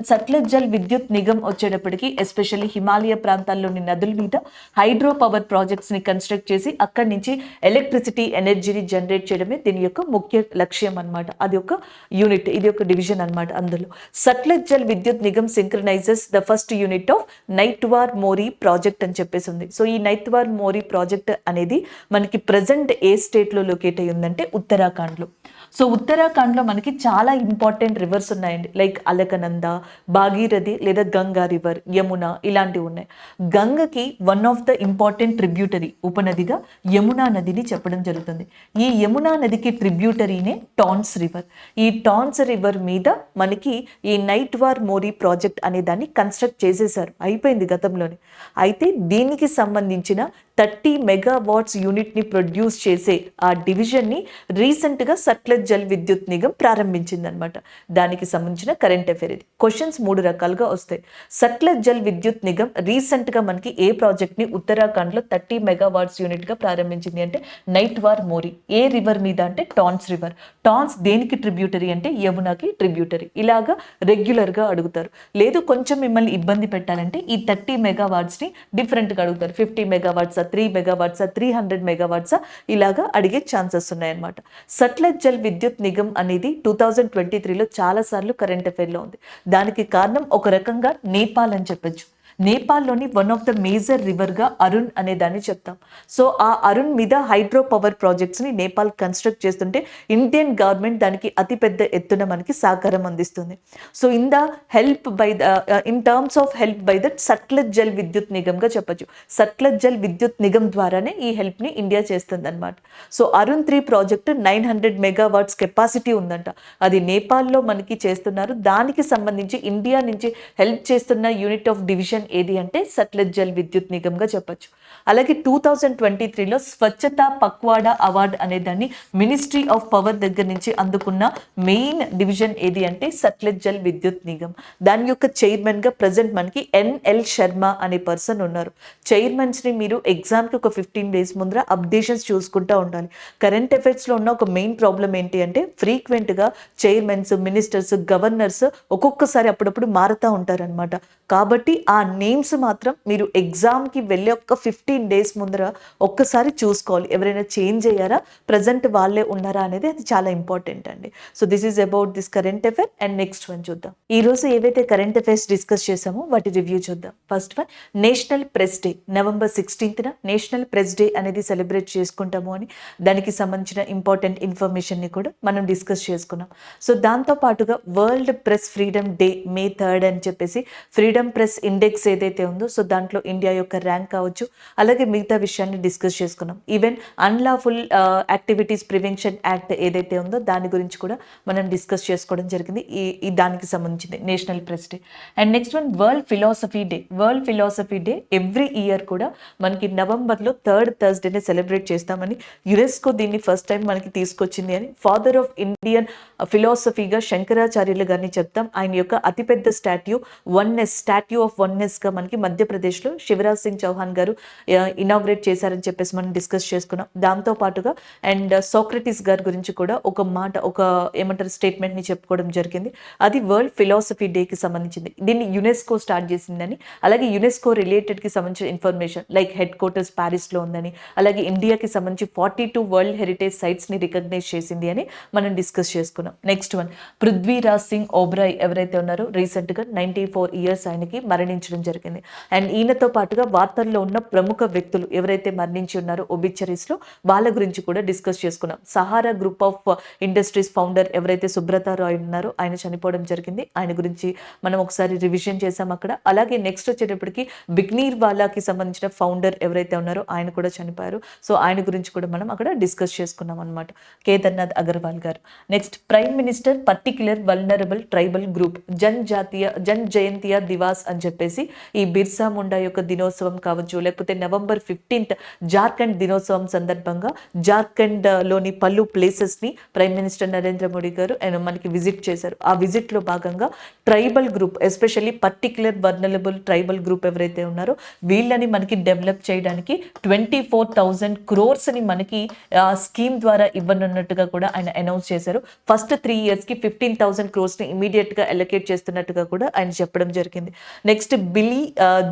సట్లెజ్ జల్ విద్యుత్ నిగమ్ వచ్చేటప్పటికి ఎస్పెషల్లీ హిమాలయ ప్రాంతాల్లోని నదుల మీద హైడ్రో పవర్ ప్రాజెక్ట్స్ ని కన్స్ట్రక్ట్ చేసి అక్కడి నుంచి ఎలక్ట్రిసిటీ ఎనర్జీని జనరేట్ చేయడమే దీని యొక్క ముఖ్య లక్ష్యం అన్నమాట. అది ఒక యూనిట్, ఇది ఒక డివిజన్ అన్నమాట. అందులో Sutlej Jal Vidyut Nigam synchronises the first unit of Naitwar Mori project అని చెప్పేసి ఉంది. సో ఈ నైట్వార్ మోరీ ప్రాజెక్ట్ అనేది మనకి ప్రజెంట్ ఏ స్టేట్ లో లొకేట్ అయ్యి ఉందంటే ఉత్తరాఖండ్ లో. సో ఉత్తరాఖండ్ లో మనకి చాలా ఇంపార్టెంట్ రివర్స్ ఉన్నాయండి, లైక్ అలకనంద, భాగీరథి లేదా గంగా రివర్, యమున ఇలాంటివి ఉన్నాయి. గంగకి one of the important tributary ఉపనదిగా యమునా నదిని చెప్పడం జరుగుతుంది. ఈ యమునా నదికి ట్రిబ్యూటరీనే టాన్స్ రివర్. ఈ టాన్స్ రివర్ మీద మనకి ఈ నైట్వార్ మోరీ ప్రాజెక్ట్ అనే దాన్ని కన్స్ట్రక్ట్ చేసేసారు, అయిపోయింది గతంలోనే. అయితే దీనికి సంబంధించిన 30 మెగావాట్స్ యూనిట్ని ప్రొడ్యూస్ చేసే ఆ డివిజన్ని రీసెంట్గా సట్లెజ్ జల్ విద్యుత్ నిగమ్ ప్రారంభించింది అనమాట. దానికి సంబంధించిన కరెంట్ అఫైర్ ఇది. క్వశ్చన్స్ 3 రకాలుగా వస్తాయి. సట్లెజ్ జల్ విద్యుత్ నిగమ్ రీసెంట్గా మనకి ఏ ప్రాజెక్ట్ని ఉత్తరాఖండ్లో 30 మెగావాట్స్ యూనిట్గా ప్రారంభించింది అంటే నైట్వార్ మోరీ. ఏ రివర్ మీద అంటే టాన్స్ రివర్. టాన్స్ దేనికి ట్రిబ్యూటరీ అంటే యమునాకి ట్రిబ్యూటరీ. ఇలాగా రెగ్యులర్గా అడుగుతారు. లేదు కొంచెం మిమ్మల్ని ఇబ్బంది పెట్టాలంటే ఈ 30 మెగావాట్స్ని డిఫరెంట్గా అడుగుతారు. 50 మెగావాట్స్, 3 మెగావాట్స్, 300 మెగావాట్స్ ఇలాగా అడిగే ఛాన్సెస్ ఉన్నాయన్నమాట. సట్లెజ్ జల్ విద్యుత్ నిగమ్ అనేది 2023లో చాలా సార్లు కరెంట్ అఫైర్లో ఉంది. దానికి కారణం ఒక రకంగా నేపాల్ అని చెప్పొచ్చు. నేపాల్లోని వన్ ఆఫ్ ద మేజర్ రివర్గా అరుణ్ అనే దాన్ని చెప్తాం. సో ఆ అరుణ్ మీద హైడ్రో పవర్ ప్రాజెక్ట్స్ని నేపాల్ కన్స్ట్రక్ట్ చేస్తుంటే ఇండియన్ గవర్నమెంట్ దానికి అతిపెద్ద ఎత్తున మనకి సహకారం అందిస్తుంది. So in the help by the in terms of help by that Sutlej Jal Vidyut నిగమ్గా చెప్పచ్చు. సట్లెజ్ జల్ విద్యుత్ నిగమ్ ద్వారానే ఈ హెల్ప్ని ఇండియా చేస్తుంది అనమాట. So Arun 3 project 900 megawatts capacity ఉందంట. అది నేపాల్లో మనకి చేస్తున్నారు. దానికి సంబంధించి ఇండియా నుంచి హెల్ప్ చేస్తున్న యూనిట్ ఆఫ్ డివిజన్ ఏది అంటే సట్లెజ్ జల్ విద్యుత్ నిగమ్గా చెప్పచ్చు. అలాగే 2023లో స్వచ్ఛత పక్వాడా అవార్డ్ అనే దాన్ని మినిస్ట్రీ ఆఫ్ పవర్ దగ్గర నుంచి అందుకున్న మెయిన్ డివిజన్ ఏది అంటే సట్లెజ్ జల్ విద్యుత్ నిగమ్. దాని యొక్క చైర్మన్గా ప్రజెంట్ మనకి NL శర్మ అనే పర్సన్ ఉన్నారు. చైర్మన్స్ని మీరు ఎగ్జామ్కి ఒక 15 days ముందర అప్డేషన్స్ చూసుకుంటూ ఉండాలి. కరెంట్ అఫైర్స్లో ఉన్న ఒక మెయిన్ ప్రాబ్లం ఏంటి అంటే ఫ్రీక్వెంట్గా చైర్మన్స్, మినిస్టర్స్, గవర్నర్స్ ఒక్కొక్కసారి అప్పుడప్పుడు మారుతూ ఉంటారనమాట. కాబట్టి ఆ నేమ్స్ మాత్రం మీరు ఎగ్జామ్కి వెళ్ళే ఒక 15 days ముందర ఒక్కసారి చూసుకోవాలి. ఎవరైనా చేంజ్ అయ్యారా, ప్రజెంట్ వాళ్ళే ఉన్నారా అనేది అది చాలా ఇంపార్టెంట్ అండి. So this is about this current affair. And next one చూద్దాం. ఈ రోజు ఏవైతే కరెంట్ అఫైర్స్ డిస్కస్ చేసామో వాటి రివ్యూ చూద్దాం. First one, national press day. November 16th national press day అనేది సెలబ్రేట్ చేసుకుంటాము అని దానికి సంబంధించిన ఇంపార్టెంట్ ఇన్ఫర్మేషన్ని కూడా మనం డిస్కస్ చేసుకున్నాం. సో దాంతో పాటుగా world press freedom day May 3rd అని చెప్పేసి ఫ్రీడమ్ ప్రెస్ ఇండెక్స్ ఏదైతే ఉందో సో దాంట్లో ఇండియా యొక్క ర్యాంక్ కావచ్చు, అలాగే మిగతా విషయాన్ని డిస్కస్ చేసుకున్నాం. Even unlawful activities prevention act ఏదైతే ఉందో దాని గురించి కూడా మనం డిస్కస్ చేసుకోవడం జరిగింది. ఈ దానికి సంబంధించింది national press day. And next one, world philosophy day. World philosophy day every year కూడా మనకి నవంబర్లో 3rd Thursday సెలబ్రేట్ చేస్తామని యునెస్కో దీన్ని ఫస్ట్ టైం మనకి తీసుకొచ్చింది అని. ఫాదర్ ఆఫ్ ఇండియన్ ఫిలాసఫీగా శంకరాచార్యులు గారిని చెప్తాం. ఆయన యొక్క అతిపెద్ద స్టాట్యూ ఆఫ్ వన్నెస్గా మనకి మధ్యప్రదేశ్లో శివరాజ్ సింగ్ చౌహాన్ గారు ఇనాగ్రేట్ చేశారని చెప్పేసి మనం డిస్కస్ చేసుకున్నాం. దాంతో పాటుగా అండ్ సోక్రటీస్ గారి గురించి కూడా ఒక స్టేట్మెంట్ని చెప్పుకోవడం జరిగింది. అది వరల్డ్ ఫిలాసఫీ డేకి సంబంధించింది. దీన్ని యునెస్కో స్టార్ట్ చేసిందని, అలాగే యునెస్కో రిలేటెడ్కి సంబంధించిన ఇన్ఫర్మేషన్ లైక్ హెడ్ క్వార్టర్స్ ప్యారిస్లో ఉందని, అలాగే ఇండియాకి సంబంధించి 42 వరల్డ్ హెరిటేజ్ సైట్స్ని రికగ్నైజ్ చేసింది అని మనం డిస్కస్ చేసుకున్నాం. నెక్స్ట్ వన్, పృథ్వీరాజ్ సింగ్ ఓబ్రాయ్ ఎవరైతే ఉన్నారో రీసెంట్గా 94 years ఆయనకి మరణించడం జరిగింది. అండ్ ఈయనతో పాటుగా వార్తల్లో ఉన్న ప్రముఖ ప్రముఖ వ్యక్తులు ఎవరైతే మరణించి ఉన్నారో ఒబిచరీస్లో వాళ్ళ గురించి కూడా డిస్కస్ చేసుకున్నాం. Sahara group of industries founder ఎవరైతే సుబ్రతా రాయ్ ఉన్నారో ఆయన చనిపోవడం జరిగింది. ఆయన గురించి మనం ఒకసారి రివిజన్ చేసాం అక్కడ. అలాగే నెక్స్ట్ వచ్చేటప్పటికి బిగ్నీర్ వాలాకి సంబంధించిన ఫౌండర్ ఎవరైతే ఉన్నారో ఆయన కూడా చనిపోయారు. సో ఆయన గురించి కూడా మనం అక్కడ డిస్కస్ చేసుకున్నాం అనమాట. కేదార్నాథ్ అగర్వాల్ గారు. Next prime minister particular vulnerable tribal group Jan Jatiya Divas అని చెప్పేసి ఈ బిర్సా ముండా యొక్క దినోత్సవం కావచ్చు, లేకపోతే November 15th జార్ఖండ్ దినోత్సవం సందర్భంగా జార్ఖండ్ లోని పలు ప్లేసెస్ ని ప్రైమ్ మినిస్టర్ నరేంద్ర మోడీ గారు మనకి విజిట్ చేశారు. ఆ విజిట్ లో భాగంగా tribal group especially particular vulnerable tribal group ఎవరైతే ఉన్నారో వీళ్ళని మనకి డెవలప్ చేయడానికి 24,000 crores ని మనకి స్కీమ్ ద్వారా ఇవ్వనున్నట్టుగా కూడా ఆయన అనౌన్స్ చేశారు. ఫస్ట్ 3 years కి 15,000 crores ని ఇమీడియట్ గా అలొకేట్ చేస్తున్నట్టుగా కూడా ఆయన చెప్పడం జరిగింది. నెక్స్ట్ బిలీ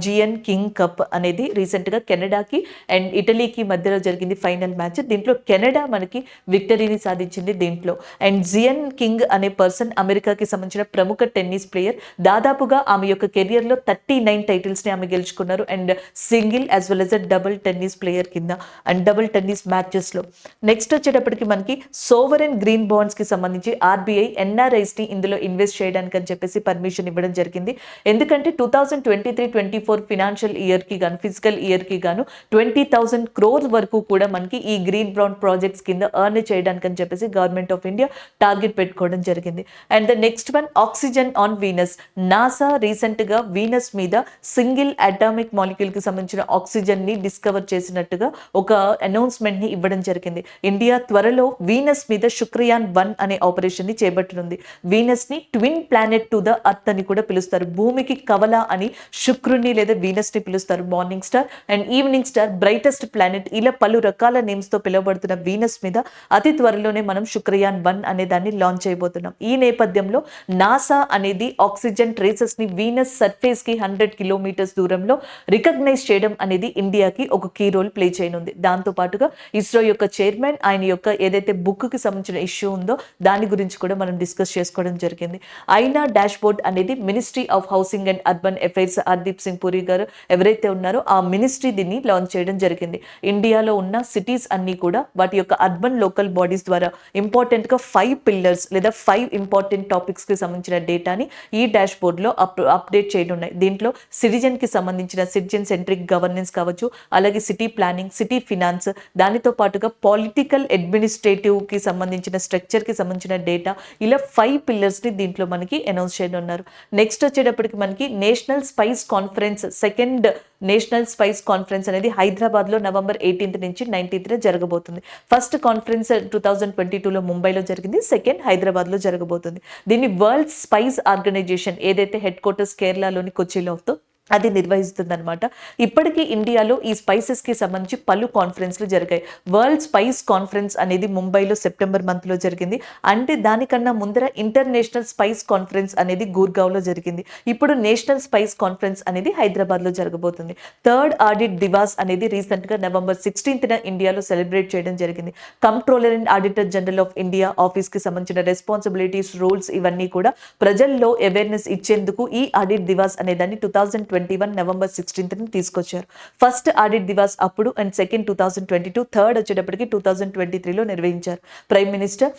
జియన్ కింగ్ కప్ అనేది రీసెంట్ గా కెనడాకి అండ్ ఇటలీకి మధ్యలో జరిగింది ఫైనల్ మ్యాచ్. దీంట్లో కెనడా మనకి విక్టరీని సాధించింది దీంట్లో. అండ్ జియన్ కింగ్ అనే పర్సన్ అమెరికాకి సంబంధించిన ప్రముఖ టెన్నిస్ ప్లేయర్. దాదాపుగా ఆమె యొక్క కెరియర్ లో 39 టైటిల్స్ ని ఆమె గెలుచుకున్నారు. And single as well as a double tennis player కింద అండ్ డబుల్ టెన్నిస్ మ్యాచెస్ లో. నెక్స్ట్ వచ్చేటప్పటికి మనకి సోవరెన్ గ్రీన్ బాండ్స్ కి సంబంధించి ఆర్బీఐ ఎన్ఆర్ఐస్ ని ఇందులో ఇన్వెస్ట్ చేయడానికి అని చెప్పేసి పర్మిషన్ ఇవ్వడం జరిగింది. ఎందుకంటే 2023-24 ఫినాన్షియల్ ఇయర్ కి గాను ఫిజికల్ ఇయర్ కి గాను 20,000 crores వరకు కూడా మనకి ఈ గ్రీన్ బాండ్ ప్రాజెక్ట్స్ కింద ఎర్న్ చేయడానికి అని చెప్పేసి గవర్నమెంట్ ఆఫ్ ఇండియా టార్గెట్ పెట్టుకోవడం జరిగింది. And the next one oxygen on Venus. NASA recent గా వీనస్ మీద సింగిల్ అటామిక్ మాలిక్యూల్ కి సంబంధించిన ఆక్సిజన్ ని డిస్కవర్ చేసినట్టుగా ఒక అనౌన్స్మెంట్ ని ఇవ్వడం జరిగింది. ఇండియా త్వరలో వీనస్ మీద శుక్రయాన్ 1 అనే ఆపరేషన్ ని చేపట్టనుంది. వీనస్ ని twin planet to the earth అని కూడా పిలుస్తారు. భూమికి కవల అని శుక్రుని లేదా వీనస్ ని పిలుస్తారు. Morning star and evening star, brightest planet, ఇలా పలు రకాల నేమ్స్ తో పిలువబడుతున్న వీనస్ మీద అతి త్వరలోనే మనం శుక్రయాన్ 1 అనే దాన్ని లాంచ్ చేయబోతున్నాం. ఈ నేపథ్యంలో నాసా అనేది ఆక్సిజన్ ట్రేసెస్ ని వీనస్ సర్ఫేస్ కి 100 kilometers దూరంలో రికగ్నైజ్ చేయడం అనేది ఇండియాకి ఒక కీ రోల్ ప్లే చేయనుంది. దాంతో పాటుగా ఇస్రో యొక్క చైర్మన్ ఆయన యొక్క ఏదైతే బుక్ కి సంబంధించిన ఇష్యూ ఉందో దాని గురించి కూడా మనం డిస్కస్ చేసుకోవడం జరిగింది. ఐనా డాష్ బోర్డ్ అనేది ministry of housing and urban affairs Hardeep Singh Puri గారు ఎవరైతే ఉన్నారో ఆ మినిస్ట్రీ దీన్ని లాంచ్ చేయడం జరిగింది. ఇండియాలో ఉన్న సిటీస్ అన్ని కూడా వాటి యొక్క అర్బన్ లోకల్ బాడీస్ ద్వారా ఇంపార్టెంట్ గా 5 pillars లేదా 5 ఇంపార్టెంట్ టాపిక్స్ కి సంబంధించిన డేటాని ఈ డాష్ బోర్డ్ లో అప్డేట్ చేయనున్నాయి. దీంట్లో సిటిజన్ కి సంబంధించిన సిటిజన్ సెంట్రిక్ గవర్నెన్స్ కావచ్చు, అలాగే సిటీ ప్లానింగ్, సిటీ ఫినాన్స్, దానితో పాటుగా పొలిటికల్ అడ్మినిస్ట్రేటివ్ కి సంబంధించిన స్ట్రక్చర్ కి సంబంధించిన డేటా, ఇలా 5 pillars ని దీంట్లో మనకి అనౌన్స్ చేయనున్నారు. నెక్స్ట్ వచ్చేటప్పటికి మనకి national spice conference, second national spice conference అనేది హైదరాబాద్ లో November 18th నుంచి 19th జరగబోతుంది. ఫస్ట్ కాన్ఫరెన్స్ 2022లో ముంబైలో జరిగింది, సెకండ్ హైదరాబాద్ లో జరగబోతుంది. దీన్ని వరల్డ్ స్పైస్ ఆర్గనైజేషన్ ఏదైతే హెడ్ క్వార్టర్స్ కేరళలోని కొచ్చిలో ఉందో అది నిర్వహిస్తుంది అనమాట. ఇప్పటికీ ఇండియాలో ఈ స్పైసెస్ కి సంబంధించి పలు కాన్ఫరెన్స్లు జరిగాయి. వరల్డ్ స్పైస్ కాన్ఫరెన్స్ అనేది ముంబైలో సెప్టెంబర్ మంత్ లో జరిగింది. అంటే దానికన్నా ముందర ఇంటర్నేషనల్ స్పైస్ కాన్ఫరెన్స్ అనేది గూర్గావ్లో జరిగింది. ఇప్పుడు నేషనల్ స్పైస్ కాన్ఫరెన్స్ అనేది హైదరాబాద్ లో జరగబోతుంది. థర్డ్ ఆడిట్ దివాస్ అనేది రీసెంట్ గా November 16th ఇండియాలో సెలబ్రేట్ చేయడం జరిగింది. Controller and auditor general of India office కి సంబంధించిన రెస్పాన్సిబిలిటీస్, రూల్స్ ఇవన్నీ కూడా ప్రజల్లో అవేర్నెస్ ఇచ్చేందుకు ఈ ఆడిట్ దివాస్ అనే దాన్ని 2021 November 16th తీసుకొచ్చారు. ఫస్ట్ ఆడిట్ దివాస్ అప్పుడు అండ్ సెకండ్ 2022, థర్డ్ వచ్చేటప్పటికి 2023లో నిర్వహించారు. Prime minister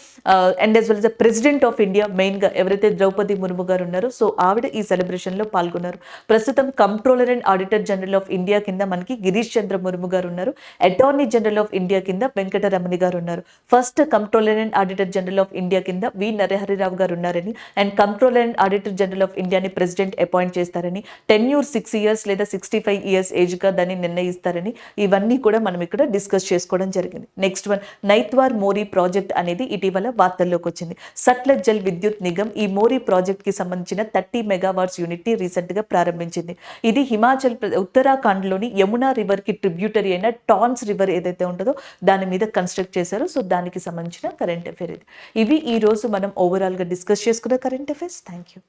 and as well as president of India main గా ఎవరైతే ద్రౌపది ముర్ము గారు ఉన్నారో సో ఆవిడ ఈ సెలబ్రేషన్ లో పాల్గొన్నారు. ప్రస్తుతం controller and auditor general of India కింద మనకి గిరీష్ చంద్ర ముర్ము గారు ఉన్నారు. అటార్నీ జనరల్ ఆఫ్ ఇండియా కింద వెంకటరమణి గారు ఉన్నారు. First controller and auditor general of India కింద వి నరహరిరావు గారు ఉన్నారని and controller and auditor general of ఇండియాని ప్రెసిడెంట్ అపాయింట్ చేస్తారని, టెన్యూర్ 6 years లేదా 65 years ఏజ్ గా దాన్ని నిర్ణయిస్తారని, ఇవన్నీ కూడా మనం ఇక్కడ డిస్కస్ చేసుకోవడం జరిగింది. నెక్స్ట్ వన్ నైత్వార్ మోరీ ప్రాజెక్ట్ అనేది ఇటీవల వార్తల్లోకి వచ్చింది. సట్లెజ్ జల్ విద్యుత్ నిగమ్ ఈ మోరీ ప్రాజెక్ట్ కి సంబంధించిన 30 megawatts యూనిట్ ని రీసెంట్ గా ప్రారంభించింది. ఇది హిమాచల్ ఉత్తరాఖండ్ లోని యమునా రివర్ కి ట్రిబ్యూటరీ అయిన టాన్స్ రివర్ ఏదైతే ఉంటుందో దాని మీద కన్స్ట్రక్ట్ చేశారో సో దానికి సంబంధించిన కరెంట్ అఫైర్ ఇది. ఇవి ఈ రోజు మనం ఓవరాల్ గా డిస్కస్ చేసుకున్న కరెంట్ అఫైర్స్. Thank you.